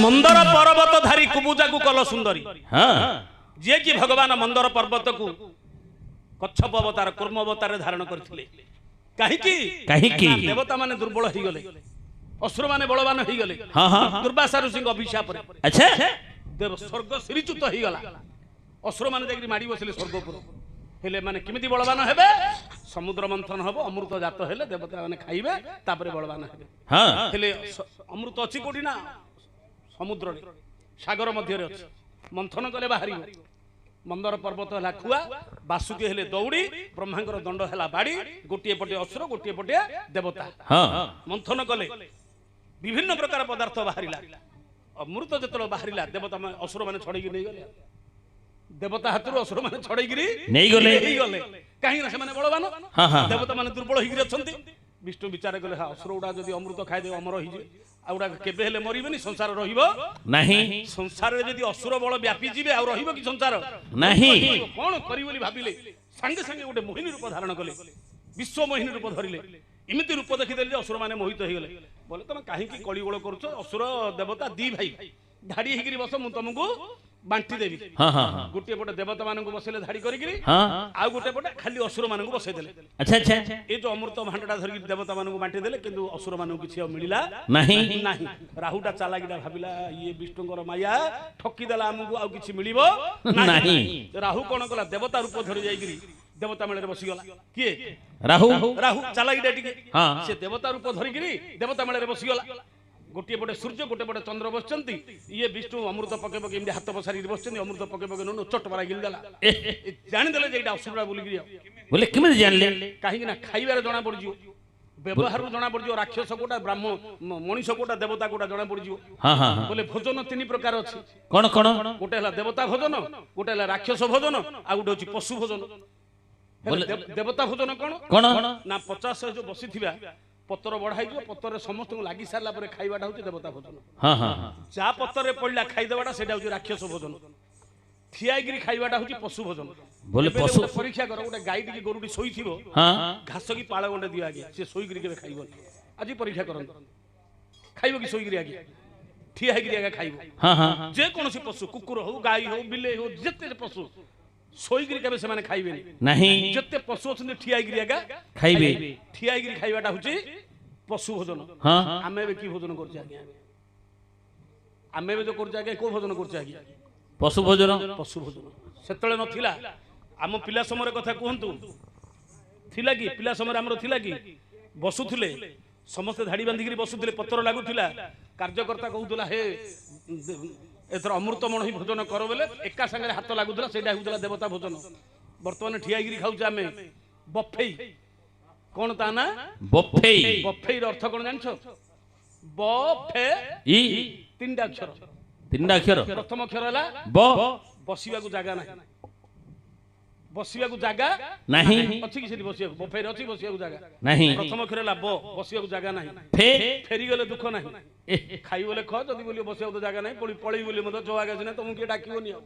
ମନ୍ଦର ପର୍ବତ ଧାରୀ କୁବୁଜାକୁ କଲ ସୁନ୍ଦରୀ, ହଁ ଯିଏ କି ଭଗବାନ ମନ୍ଦର ପର୍ବତକୁ କଚ୍ଛପ ଅବତାର କୁର୍ମ ଅବତାରରେ ଧାରଣ କରିଥିଲେ। କାହିଁକି? କାହିଁକି? ଦେବତା ମାନେ ଦୁର୍ବଳ ହେଇଗଲେ, ଅସୁର ମାନେ ବଳବାନ ହେଇଗଲେ। ହଁ ହଁ ଦୁର୍ବାସା ଋଷିଙ୍କ ଅଭିଶାପରେ ଆଚ୍ଛା ଦେବ ସ୍ୱର୍ଗ ଶ୍ରୀଚ୍ୟୁତ ହେଇଗଲା। ଅସୁର ମାନେ ଯାଇକି ମାଡ଼ି ବସିଲେ ସ୍ୱର୍ଗପୁର। ହେଲେ ମାନେ କେମିତି ବଳବାନ ହେବେ? ସମୁଦ୍ର ମନ୍ଥନ ହବ, ଅମୃତ ଜାତ ହେଲେ ଦେବତା ମାନେ ଖାଇବେ, ତାପରେ ବଳବାନ ହେବେ। ହଁ ହେଲେ ଅମୃତ ଅଛି କୋଉଠି? ନା ସମୁଦ୍ରରେ, ସାଗର ମଧ୍ୟରେ ଅଛି। ମନ୍ଥନ କଲେ ବାହାରିବ। ମନ୍ଦର ପର୍ବତ ହେଲା ଖୁଆ, ବାସୁକି ହେଲେ ଦୌଡ଼ି, ବ୍ରହ୍ମାଙ୍କର ଦଣ୍ଡ ହେଲା ବାଡ଼ି, ଗୋଟିଏ ପଟେ ଅସୁର, ଗୋଟିଏ ପଟେ ଦେବତା। ହଁ ମନ୍ଥନ କଲେ ବିଭିନ୍ନ ପ୍ରକାର ପଦାର୍ଥ ବାହାରିଲା। ଅମୃତ ଯେତେବେଳେ ବାହାରିଲା, ଦେବତା ଅସୁର ମାନେ ଛଡେଇକି ନେଇଗଲେ। ଦେବତା ହାତରୁ ଅସୁର ମାନେ ଛଡେଇକିରି ନେଇଗଲେ। କାହିଁକି ନା ସେମାନେ ବଳବାନ, ହଁ, ହଁ। ଦେବତା ମାନେ ଦୁର୍ବଳ ହେଇକିରି ଅଛନ୍ତି। ବିଷ୍ଣୁ ବିଚାର କଲେ, ହଁ ଅସୁର ଗୁଡା ଯଦି ଅମୃତ ଖାଇଦେବେ ଅମର ହେଇଯିବେ, ଆଉ ଗୁଡା କେବେ ହେଲେ ମରିବେନି, ସଂସାର ରହିବ ନାହିଁ ସଂସାରରେ ଯଦି ଅସୁର ବଳ ବ୍ୟାପି ଯିବେ ଆଉ ରହିବ କି ସଂସାର? ନାହିଁ। କଣ କରିବ ବୋଲି ଭାବିଲେ, ସାଙ୍ଗେ ସାଙ୍ଗେ ଗୋଟେ ମୋହିନୀ ରୂପ ଧାରଣ କଲେ, ବିଶ୍ୱ ମୋହିନୀ ରୂପ ଧରିଲେ। ଏମିତି ରୂପ ଦେଖିଦେଲେ ଯେ ଅସୁର ମାନେ ମୋହିତ ହେଇଗଲେ। ବୋଲେ ତମେ କାହିଁକି କଳିଗୋଳ କରୁଛ? ଅସୁର ଦେବତା ଦି ଭାଇ ଧାଡି ହେଇକିରି ବସ, ମୁଁ ତମକୁ ବାଣ୍ଟି ଦେବି। ହଁ ହଁ ହଁ ଗୋଟିଏ ପଟେ ଦେବତା ମାନଙ୍କୁ ବସେଇଲେ ଧାଡି କରିକିରି, ହଁ ଆଉ ଗୋଟେ ପଟେ ଖାଲି ଅସୁର ମାନଙ୍କୁ ବସେଇ ଦେଲେ। ଆଚ୍ଛା ଆଚ୍ଛା ଏ ଯୋଉ ଅମୃତ ଭାଣ୍ଡଟା ଧରିକି ଦେବତା ମାନଙ୍କୁ ବାଣ୍ଟି ଦେଲେ, କିନ୍ତୁ ଅସୁର ମାନଙ୍କୁ କିଛି ଆଉ ମିଳିଲା ନାହିଁ ନାହିଁ। ରାହୁଟା ଚାଲାକିଟା ଭାବିଲା, ଇଏ ବିଷ୍ଣୁଙ୍କର ମାୟା ଠକିଦେଲା, ଆମକୁ ଆଉ କିଛି ମିଳିବ ନାହିଁ। ରାହୁ କଣ କଲା? ଦେବତା ରୂପ ଧରି ଯାଇକିରି ଦେବତା ମେଳରେ ବସିଗଲା। କିଏ? ରାହୁ ରାହୁ ଚାଲାକିଟା ଟିକେ। ହଁ ସେ ଦେବତା ରୂପ ଧରିକିରି ଦେବତା ମେଳରେ ବସିଗଲା। ଗୋଟିଏ ପଟେ ସୂର୍ଯ୍ୟ, ଗୋଟେ ପଟେ ଚନ୍ଦ୍ର ବସିଛନ୍ତି। ଇଏ ବିଷ୍ଣୁ ଅମୃତ ପକେ ପକେ ଏମିତି ହାତ ପସାରିକି ବସିଛନ୍ତି। ଅମୃତ ପକେ ପକେ ନୁନ ଚଟ ମାରା ଗିଳିଦେଲା। ଜାଣିଦେଲେ ଯେ ଏଇଟା ଅସୁରଟା ବୁଲିକିରି। ବୋଲେ କେମିତି ଜାଣିଲେ? କାହିଁକି ନା ଖାଇବାରେ ଜଣା ପଡିଯିବ, ବ୍ୟବହାରରୁ ଜଣା ପଡିଯିବ, ରାକ୍ଷସ କୋଟା, ବ୍ରାହ୍ମଣ ମଣିଷ କୋଟା, ଦେବତା କୋଟା ଜଣା ପଡିଯିବ। ହଁ ହଁ ବୋଲେ ଭୋଜନ 3 ପ୍ରକାର ଅଛି। କଣ କଣ? ଗୋଟେ ହେଲା ଦେବତା ଭୋଜନ, ଗୋଟେ ହେଲା ରାକ୍ଷସ ଭୋଜନ, ଆଉ ଗୋଟେ ହଉଛି ପଶୁ ଭୋଜନ। ହେଲେ ଦେବତା ଭୋଜନ କଣ? କଣ? ନା 50 ଯୋଉ ବସିଥିବା ପତ୍ର ବଢା ହେଇଯିବ, ପତ୍ରରେ ସମସ୍ତଙ୍କୁ ଲାଗି ସାରିଲା ପରେ ଖାଇବାଟା ହଉଛି ଦେବତା ଭୋଜନ। ହଁ ହଁ ଯାହା ପତ୍ରରେ ପଡିଲା ଖାଇଦେବାଟା ସେଇଟା ହଉଛି ରାକ୍ଷସ ଭୋଜନ। ଠିଆ ହେଇକିରି ଖାଇବାଟା ହଉଛି ପଶୁ ଭୋଜନ। ବୋଲେ ଏବେ ପଶୁ ଗୋଟେ ପରୀକ୍ଷା କର, ଗୋଟେ ଗାଈ ଟିକେ ଗୋରୁଟି ଶୋଇଥିବ, ହଁ ଘାସ କି ପାଳ ଗଣ୍ଡେ ଦିଅ ଆଜ୍ଞା, ସେ ଶୋଇକିରି କେବେ ଖାଇବନି। ଆଜି ପରୀକ୍ଷା କରନ୍ତୁ, ଖାଇବ କି ଶୋଇକିରି? ଆଜ୍ଞା ଠିଆ ହେଇକିରି ଆଜ୍ଞା ଖାଇବ। ହଁ ହଁ ଯେକୌଣସି ପଶୁ, କୁକୁର ହଉ, ଗାଈ ହଉ, ବିଲେଇ ହଉ, ଯେତେ ପଶୁ ଶୋଇକିରି କେବେ ସେମାନେ ଖାଇବେନି। ନାହିଁ ଯେତେ ପଶୁ ଅଛନ୍ତି ଠିଆ ହେଇକିରି ଆଜ୍ଞା ଖାଇବେ। ଠିଆ ହେଇକିରି ଖାଇବାଟା ହଉଛି ପଶୁ ଭୋଜନ। ହଁ ଆମେ ଏବେ କି ଭୋଜନ କରୁଛେ ଆଜ୍ଞା? ଆମେ ଏବେ ଯୋଉ କରୁଛେ ଆଜ୍ଞା, କୋଉ ଭୋଜନ କରୁଛେ ଆଜ୍ଞା? ପଶୁ ଭୋଜନ। ପଶୁ ଭୋଜନ ସେତେବେଳେ ନଥିଲା। ଆମ ପିଲା ସମୟରେ କଥା କୁହନ୍ତୁ, ଥିଲା କି? ପିଲା ସମୟରେ ଆମର ଥିଲା କି? ବସୁଥିଲେ ସମସ୍ତେ ଧାଡି ବାନ୍ଧିକିରି ବସୁଥିଲେ, ପତ୍ର ଲାଗୁଥିଲା, କାର୍ଯ୍ୟକର୍ତ୍ତା କହୁଥିଲା, ହେ ଏଥର ଅମୃତମଣି ଭୋଜନ କର ବେଲେ ଏକା ସାଙ୍ଗରେ ହାତ ଲାଗୁଥିଲା, ସେଇଟା ହେଉଥିଲା ଦେବତା ଭୋଜନ। ବର୍ତ୍ତମାନ ଠିଆ ହେଇକିରି ଖାଉଛେ ଆମେ ବଫେଇ। କଣ ତା ନା? ବଫେଇ। ବଫେଇର ଅର୍ଥ କଣ ଜାଣିଛ? ବଫେ ଇ 3ଟା ଅକ୍ଷର। 3ଟା ଅକ୍ଷର। ପ୍ରଥମ ଅକ୍ଷର ହେଲା ବ ବସିବାକୁ ଜାଗା ନାହିଁ, ବସିବାକୁ ଜାଗା ନାହିଁ ଅଛି କି ସେଠି ବସିବାକୁ ବଫେରେ ଅଛି ବସିବାକୁ ଜାଗା ନାହିଁ ପ୍ରଥମ ଅକ୍ଷର ହେଲା ବ ବସିବାକୁ ଜାଗା ନାହିଁ ଫେ ଫେରିଗଲେ ଦୁଃଖ ନାହିଁ ଖାଇଗଲେ ଖ ଯଦି ବୋଲି ବସିବାକୁ ତ ଜାଗା ନାହିଁ ପୁଣି ପଳେଇ ବୋଲି ମଧ୍ୟ ଜବାଗ ଅଛି ନା ତମକୁ କିଏ ଡାକିବନି ଆଉ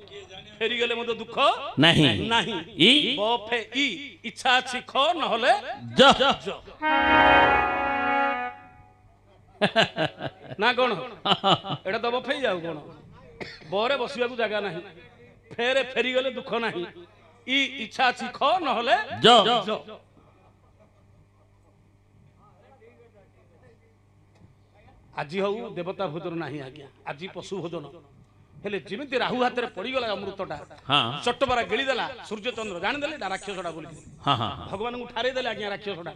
ଫେରିଗଲେ ମଧ୍ୟ ଦୁଃଖ ନାହିଁ ନାହିଁ ଇ ବଫେ ଇ ଇଚ୍ଛା ଅଛି ଖ ନହେଲେ ଜ ଜ ନା କଣ ଏଟା ତ ବଫେଇ ଯାଉ କଣ ବରେ ବସିବାକୁ ଜାଗା ନାହିଁ ଫେରେ ଫେରିଗଲେ ଦୁଃଖ ନାହିଁ ଇ ଇଚ୍ଛା ଅଛି ଖ ନହେଲେ ଜ ଜ ଆଜି ହଉ ଦେବତା ଭୋଜନ ନାହିଁ ଆଜ୍ଞା ଆଜି ପଶୁ ଭୋଜନ ହେଲେ ଯେମିତି ରାହୁ ହାତରେ ପଡିଗଲା ଅମୃତଟା ହଁ ଚଟବରା ଗିଳିଦେଲା ସୂର୍ଯ୍ୟଚନ୍ଦ୍ର ଜାଣିଦେଲେ ଏଟା ରାକ୍ଷସଟା ବୋଲି ହଁ ହଁ ଭଗବାନଙ୍କୁ ଠାରେଇ ଦେଲେ ଆଜ୍ଞା ରାକ୍ଷସଟା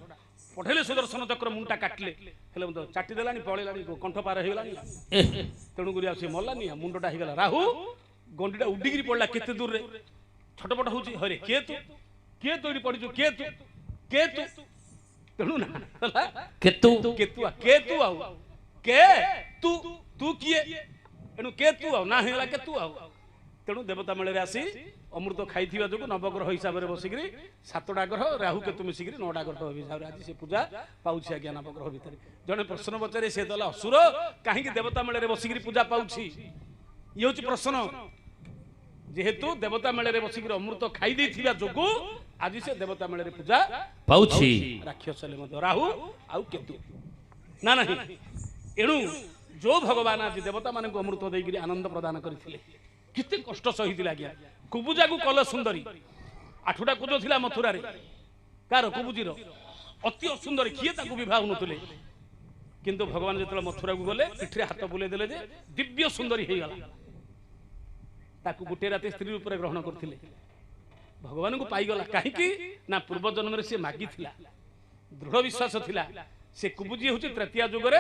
ପଠେଇଲେ ସୁଦର୍ଶନ ଚକ୍ର ମୁଣ୍ଡଟା କାଟିଲେ ହେଲେ ମୁଁ ତ ଚାଟି ଦେଲାନି ପଳେଇଲାନି କଣ୍ଠ ପାର ହେଇଗଲାନି ତେଣୁକରି ଆଉ ସେ ମଲାନି ମୁଣ୍ଡଟା ହେଇଗଲା ରାହୁ ଗଣ୍ଡିଟା ଉଡିକିରି ପଡିଲା କେତେ ଦୂରରେ ଛଟପଟ ହଉଛି ହରେ କିଏ ତୁ ଏଠି ପଡିଛୁ କିଏ ତୁ ତେଣୁ ନା କେତୁ କେତୁ ଆଉ କେ ତୁ କିଏ ଏଣୁ କେତୁ ଆଉ ନା ହେଇଗଲା କେତୁ ଆଉ ତେଣୁ ଦେବତା ମେଳରେ ଆସି ଅମୃତ ଖାଇଥିବା ଯୋଗୁଁ ନବଗ୍ରହ ହିସାବରେ ବସିକିରି 7ଟା ଗ୍ରହ ରାହୁ କେତୁ ମିଶିକିରି 9ଟା ଗ୍ରହ ହିସାବରେ ଆଜି ସେ ପୂଜା ପାଉଛି ଆଜ୍ଞା ନବଗ୍ରହ ଭିତରେ ଜଣେ ପ୍ରଶ୍ନ ପଚାରେ ସେ ଦେଲା ଅସୁର କାହିଁକି ଦେବତା ମେଳରେ ବସିକିରି ପୂଜା ପାଉଛି ଇଏ ହଉଛି ପ୍ରଶ୍ନ ଯେହେତୁ ଦେବତା ମେଳରେ ବସିକିରି ଅମୃତ ଖାଇ ଦେଇଥିବା ଯୋଗୁଁ ଆଜି ସେ ଦେବତା ମେଳରେ ପୂଜା ପାଉଛି ରାକ୍ଷସ ହେଲେ ମଧ୍ୟ ରାହୁ ଆଉ କେତୁ ନା ନାହିଁ ଏଣୁ ଯୋଉ ଭଗବାନ ଆଜି ଦେବତା ମାନଙ୍କୁ ଅମୃତ ଦେଇକିରି ଆନନ୍ଦ ପ୍ରଦାନ କରିଥିଲେ କେତେ କଷ୍ଟ ସହିଥିଲେ ଆଜ୍ଞା କୁବୁଜାକୁ କଲେ ସୁନ୍ଦରୀ 8ଟା କୁଜ ଥିଲା ମଥୁରାରେ କାର କୁବୁଜିର ଅତି ଅସୁନ୍ଦରୀ କିଏ ତାକୁ ବିବାହ ହଉନଥିଲେ କିନ୍ତୁ ଭଗବାନ ଯେତେବେଳେ ମଥୁରାକୁ ଗଲେ ପିଠିରେ ହାତ ବୁଲେଇ ଦେଲେ ଯେ ଦିବ୍ୟ ସୁନ୍ଦରୀ ହେଇଗଲା ତାକୁ ଗୋଟିଏ ରାତି ସ୍ତ୍ରୀ ରୂପରେ ଗ୍ରହଣ କରିଥିଲେ ଭଗବାନଙ୍କୁ ପାଇଗଲା କାହିଁକି ନା ପୂର୍ବ ଜନ୍ମରେ ସେ ମାଗିଥିଲା ଦୃଢ ବିଶ୍ୱାସ ଥିଲା ସେ କୁବୁଜି ହେଉଛି ତୃତୀୟ ଯୁଗରେ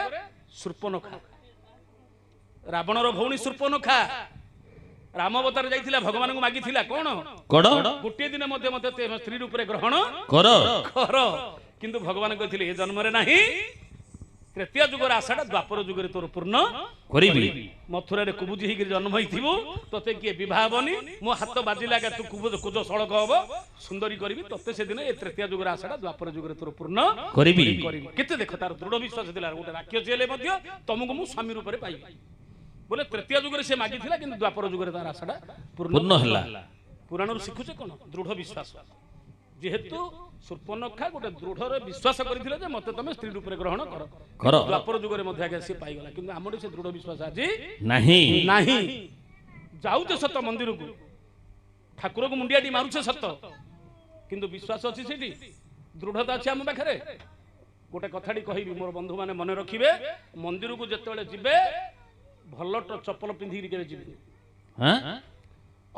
ଶୂର୍ପଣଖା ରାବଣର ଭଉଣୀ ଶୂର୍ପଣଖା ରାମ ଅବତାର ଯାଇଥିଲା ଭଗବାନଙ୍କୁ ମାଗିଥିଲା କଣ କଡ ଗୋଟିଏ ଦିନ ମଧ୍ୟ ମତେ ସ୍ତ୍ରୀ ରୂପରେ ଗ୍ରହଣ କର କର କିନ୍ତୁ ଭଗବାନ କହିଥିଲେ ଏ ଜନ୍ମରେ ନାହିଁ ତୃତୀୟ ଯୁଗର ଆଶାଟା ଦ୍ୱାପର ଯୁଗରେ ତୋର ପୂର୍ଣ୍ଣ କରିବି ମଥୁରାରେ କୁବୁଜି ହେଇକିରି ଜନ୍ମ ହେଇଥିବୁ ତତେ କିଏ ବିବାହ ହବନି ମୋ ହାତ ବାଜିଲା ତୁ କୁଜ ସଳକ ହବ ସୁନ୍ଦରୀ କରିବି ତତେ ସେଦିନ ଏ ତୃତୀୟ ଯୁଗର ଆଶାଟା ଦ୍ୱାପର ଯୁଗରେ ତୋର ପୂର୍ଣ୍ଣ କରିବି କେତେ ଦେଖ ତାର ଦୃଢ ବିଶ୍ୱାସ ଥିଲା ଗୋଟେ ରାକ୍ଷସ ହେଲେ ମଧ୍ୟ ତମକୁ ମୁଁ ସ୍ୱାମୀ ରୂପରେ ପାଇବି ବୋଲେ ତୃତୀୟ ଯୁଗରେ ସେ ମାଗିଥିଲା କିନ୍ତୁ ଦ୍ୱାପର ଯୁଗରେ ତାର ଆଶାଟା ପୂର୍ଣ୍ଣ ହେଲା ପୁରାଣରୁ ଶିଖୁଛେ କଣ ଦୃଢ ବିଶ୍ୱାସ ଯେହେତୁ ଶୂର୍ପଣଖା ଗୋଟେ ଦୃଢରେ ବିଶ୍ୱାସ କରିଥିଲେ ଯେ ମତେ ତମେ ସ୍ତ୍ରୀ ରୂପରେ ଗ୍ରହଣ କର ଦ୍ୱାପର ଯୁଗରେ ମଧ୍ୟ ଆଜ୍ଞା ସେ ପାଇଗଲା କିନ୍ତୁ ଆମର ସେ ଦୃଢ ବିଶ୍ୱାସ ଆଜି ନାହିଁ ଯାଉଛେ ସତ ମନ୍ଦିରକୁ ଠାକୁରକୁ ମୁଣ୍ଡିଆଟି ମାରୁଛେ ସତ କିନ୍ତୁ ବିଶ୍ୱାସ ଅଛି ସେଠି ଦୃଢତା ଅଛି ଆମ ପାଖରେ ଗୋଟେ କଥାଟି କହିବି ମୋର ବନ୍ଧୁମାନେ ମନେ ରଖିବେ ମନ୍ଦିରକୁ ଯେତେବେଳେ ଯିବେ ଭଲ ଚପଲ ପିନ୍ଧିକିରି କେବେ ଯିବେନି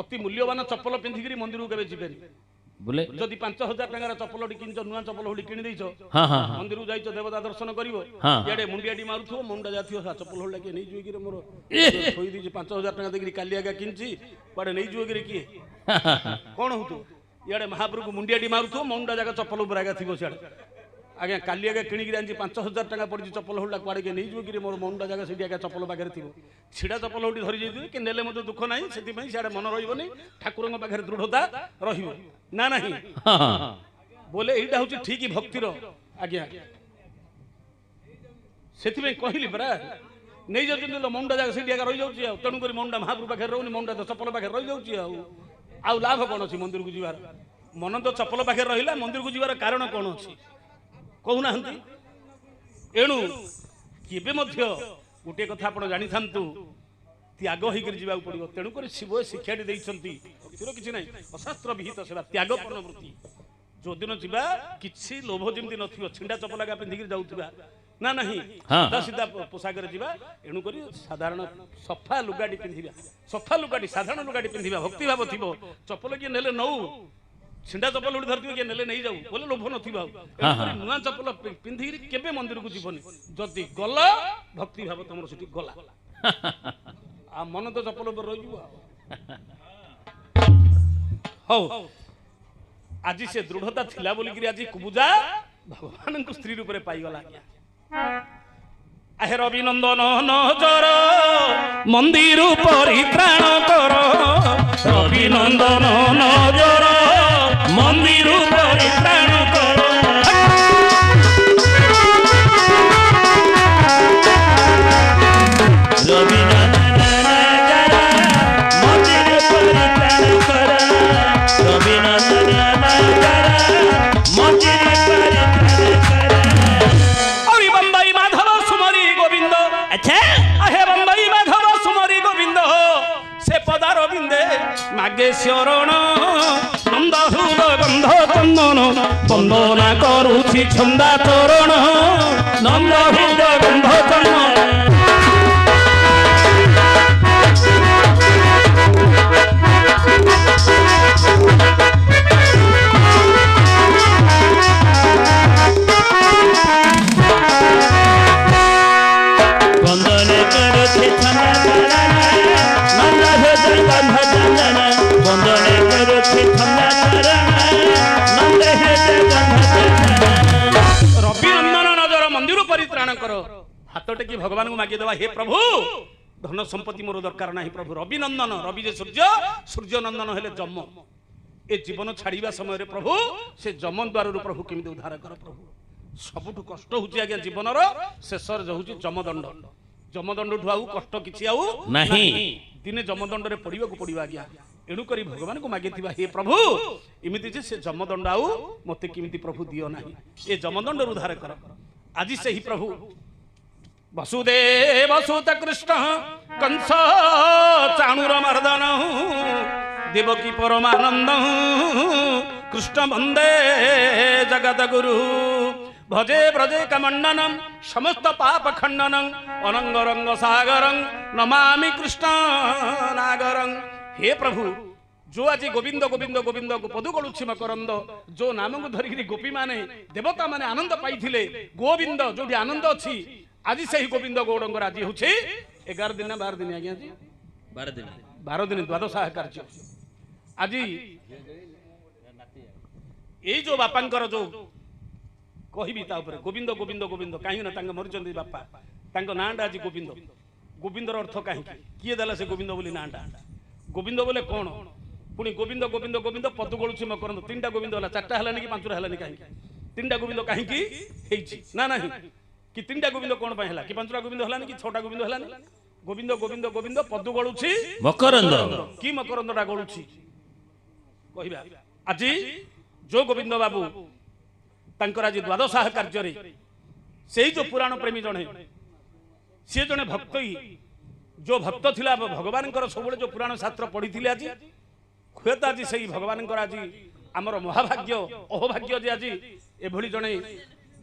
ଅତି ମୂଲ୍ୟବାନ ଚପଲ ପିନ୍ଧିକିରି ମନ୍ଦିରକୁ କେବେ ଯିବେନି ବୋଲେ ଯଦି 5000 ଟଙ୍କାର ଚପଲଟି କିଣିଛ ନୂଆ ଚପଲ ହୋଟି କିଣି ଦେଇଛ ମନ୍ଦିରକୁ ଯାଇଛ ଦେବତା ଦର୍ଶନ କରିବ ଇଆଡେ ମୁଣ୍ଡିଆଟି ମାରୁଥିବ ମୁଣ୍ଡା ଯାଥିବ ଚପଲ ହୋଟା କିଏ ନେଇଯିବ କିରେ ମୋର ଥୋଇ ଦେଇଛି 5000 ଟଙ୍କା ଦେଇକିରି କାଲି ଆଗା କିଣିଛି କୁଆଡେ ନେଇଯିବ କିରେ କିଏ କଣ ହଉଥିବ ଇଆଡେ ମହାପ୍ରଭୁକୁ ମୁଣ୍ଡିଆଟି ମାରୁଥିବ ମୁଣ୍ଡା ଜାଗା ଚପଲ ଉପରେ ଆଗା ଥିବ ସିଆଡେ ଆଜ୍ଞା କାଲି ଆଗା କିଣିକିରି ଆଣିଛି 5000 ଟଙ୍କା ପଡିଛି ଚପଲ ହୋଟା କୁଆଡେ କିଏ ନେଇଯିବ କିରେ ମୋର ମୁଣ୍ଡା ଜାଗା ସେଠି ଆଗା ଚପଲ ପାଖରେ ଥିବ ଛିଡା ଚପଲ ହୋଟି ଧରି ଯାଇଥିବେ କି ନେଲେ ମଧ୍ୟ ଦୁଃଖ ନାହିଁ ସେଥିପାଇଁ ସିଆଡେ ମନ ରହିବନି ଠାକୁରଙ୍କ ପାଖରେ ଦୃଢତା ରହିବ ନା ନାହିଁ ବୋଲେ ଏଇଟା ହଉଛି ଠିକ ଭକ୍ତିର ଆଜ୍ଞା ସେଥିପାଇଁ କହିଲି ପରା ନେଇ ଯାଉଛନ୍ତି ମୁଣ୍ଡା ଜାଗା ସେଠି ଆଗା ରହିଯାଉଛି ଆଉ ତେଣୁକରି ମୁଣ୍ଡା ମହାପ୍ରଭୁ ପାଖରେ ରହୁନି ମୁଣ୍ଡା ତ ଚପଲ ପାଖରେ ରହିଯାଉଛି ଆଉ ଲାଭ କଣ ଅଛି ମନ୍ଦିରକୁ ଯିବାର ମନ ତ ଚପଲ ପାଖରେ ରହିଲା ମନ୍ଦିରକୁ ଯିବାର କାରଣ କଣ ଅଛି କହୁନାହାନ୍ତି ଏଣୁ କେବେ ମଧ୍ୟ ଗୋଟିଏ କଥା ଆପଣ ଜାଣିଥାନ୍ତୁ ତ୍ୟାଗ ହେଇକରି ଯିବାକୁ ପଡିବ ତେଣୁକରି ଶିବ ଶିକ୍ଷାଟି ଦେଇଛନ୍ତି ଭକ୍ତିର କିଛି ନାହିଁ ଅଶାସ୍ତ୍ର ବିହିତ ସେବା ତ୍ୟାଗପୂର୍ଣ୍ଣ ବୃତ୍ତି ଯୋଉଦିନ ଯିବା କିଛି ଲୋଭ ଯେମିତି ନଥିବ ଛିଣ୍ଡା ଚପଲାଗା ପିନ୍ଧିକି ଯାଉଥିବା ନା ନାହିଁ ସିଧା ପୋଷାକରେ ଯିବା ଏଣୁକରି ସାଧାରଣ ସଫା ଲୁଗାଟି ପିନ୍ଧିବା ସଫା ଲୁଗାଟି ସାଧାରଣ ଲୁଗାଟି ପିନ୍ଧିବା ଭକ୍ତି ଭାବ ଥିବ ଚପଲ କିଏ ନେଲେ ନଉ ଛିଣ୍ଡା ଚପଲ ଗୋଟେ ଧରିଥିବ କିଏ ନେଲେ ନେଇଯାଉ ବୋଲେ ଲୋଭ ନଥିବ ଆଉ ନୂଆ ଚପଲ ପିନ୍ଧିକିରି କେବେ ମନ୍ଦିରକୁ ଯିବନି ଯଦି ଗଲ ଭକ୍ତି ଭାବ ତମର ସେଠି ଗଲା ଆଉ ମନ ତ ଚପଲ ଉପରେ ରହିଯିବ ହଉ ଆଜି ସେ ଦୃଢତା ଥିଲା ବୋଲିକିରି ଆଜି କୁବୁଜା ଭଗବାନଙ୍କୁ ସ୍ତ୍ରୀ ରୂପରେ ପାଇଗଲା ଆହେର ଅଭିନନ୍ଦନ ନଜର ମନ୍ଦିର ପରିତ୍ରାଣ କର ଅଭିନନ୍ଦନ ନଜର ମନ୍ଦିର ପରିତ୍ରାଣ କର ରବି ମନ୍ଦିର ପରିତ୍ରାଣ କର ରବି ମନ୍ଦିର ପରିତ୍ରାଣ କର अरे बम्बई माधव सुमरी गोविंद अच्छा अहे बम्बई माधव सुमरी गोविंद से पदार बिंदे मागे शरण नंद हृद गंध चंदन वंदना करुछि छंदा तोरण नंद हृद गंध चंदन বন্দনে করুছে ছন্দা তরণ নন্দ হৃদয় গন্ধ চন্দন বন্দনে করুছে ছন্দা তরণ নন্দ হৃদয় গন্ধ চন্দন रवि नंदन नजर मंदिर परित्राण कर हाथ टेकी भगवान को मागी देवा हे प्रभु धन संपत्ति मोर दरकार नाही प्रभु रवि नंदन रवि जे सूर्य सूर्य नंदन हेले जम ए जीवन छाड़िबा समय रे प्रभु से जम द्वार प्रभु केमिति उद्धार कर प्रभु सबुठु कष्ट होची आज्ञा जीवनर शेषर होची जमदंड जमदंड ठु आउ कष्ट किछि आउ नाही दिने जमदंड रे पड़िबा को पड़िबा आज्ञा एणु करी भगवान को मागिथिबा हे प्रभु इमिति जे से जमदंड आउ मते किमिति प्रभु दियो नाही ए जमदंड उद्धार कर आज से ही प्रभु वसुदेव सुत कृष्ण कंस चाणूर मर्दन देवकी परमानंद कृष्ण वंदे जगत गुरु भजे ब्रजे कमंडनम समस्त पाप खंडनम अनंग रंग सागरं नमामि कृष्ण नागरं हे प्रभु जो आज गोविंद गोविंद गोविंद पदु गलुछि मकरंद जो नाम को धरिकी गोपी माने देवता माने आनंद पाइथिले गोविंद जोठी आनंद अछि आज से ही गोविंद गौड़ंगर आज होछि 11 दिन 12 दिन आज्ञा जी 12 दिन द्वादश कार्य आज ए जो बापांकर जो कहबी ता ऊपर गोविंद गोविंद गोविंद काहे ना तांग मरचंदी बापा तांग नांडा आज गोविंद गोविंदर अर्थ काहे किए देला से गोविंद बोली नांडा गोविंद बोले कोन पुणी गोविंद गोविंद गोविंद पदु गलुछि मकरंद तीनटा गोविंद होला चारटा हलानी कि पांचटा हलानी काहे तीनटा गोविंद काहे की हेछि ना नाही कि तीनटा गोविंद कोन पय हला कि पांचटा गोविंद हलानी कि छटा गोविंद हलानी गोविंद गोविंद गोविंद पदु गलुछि मकरंद कि मकरंदटा गलुछि कहिबा आज जो गोविंद बाबू तांकर आज द्वादश कार्य रे सेही जो पुराण प्रेमी जणे से जणे भक्त ही जो भक्त थिला भगवान सब जो पुराण शास्त्र पढ़ी थिले आज हुएत आज से भगवान आज आमर महाभाग्य अहोभाग्य जे आज एभली जणे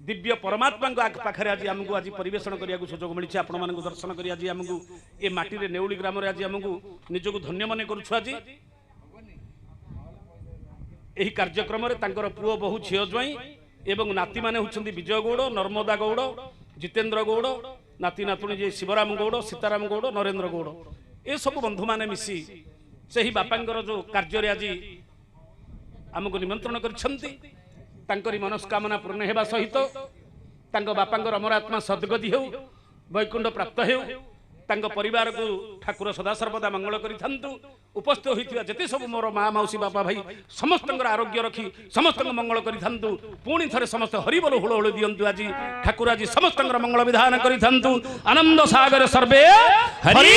दिव्य परमात्मा पाखे आज आमको आज परिवेशन करने सुजोग मिली आपण मान दर्शन कर आज आमको ए माटी रे नेउली ग्राम रे आज आमको निजको धन्य मन करूछु आज एही कार्यक्रम रे तांकर पुओ बहु झियो ज्वाई एवं नाती माने होछंती विजय गौड़ नर्मदा गौड़ जितेंद्र गौड़ नाती नातुणी जे शिवराम गौड़ सीताराम गौड़ नरेंद्र गौड़ ए सब बंधु माने मिसी सेही बापांकर जो कार्य रे आज आमको निमंत्रण करछंती तांकरी मनस्कामना पूर्ण हेबा सहित तांको बापांकर अमर आत्मा सद्गति हेउ वैकुंठ प्राप्त हेउ तांको परिवार को ठाकुर सदा सर्वदा मंगल करि थांतु उपस्थित होइथिबा जते सब मोर मां मौसी बापा भाई समस्तंकर आरोग्य रखी समस्तंक मंगल करि थांतु पुणी थरे समस्त हरि बोल हुळ हुळ दियंतु आज ठाकुर आज समस्तंकर मंगल विधान करि थांतु आनंद सागर सर्वे हरि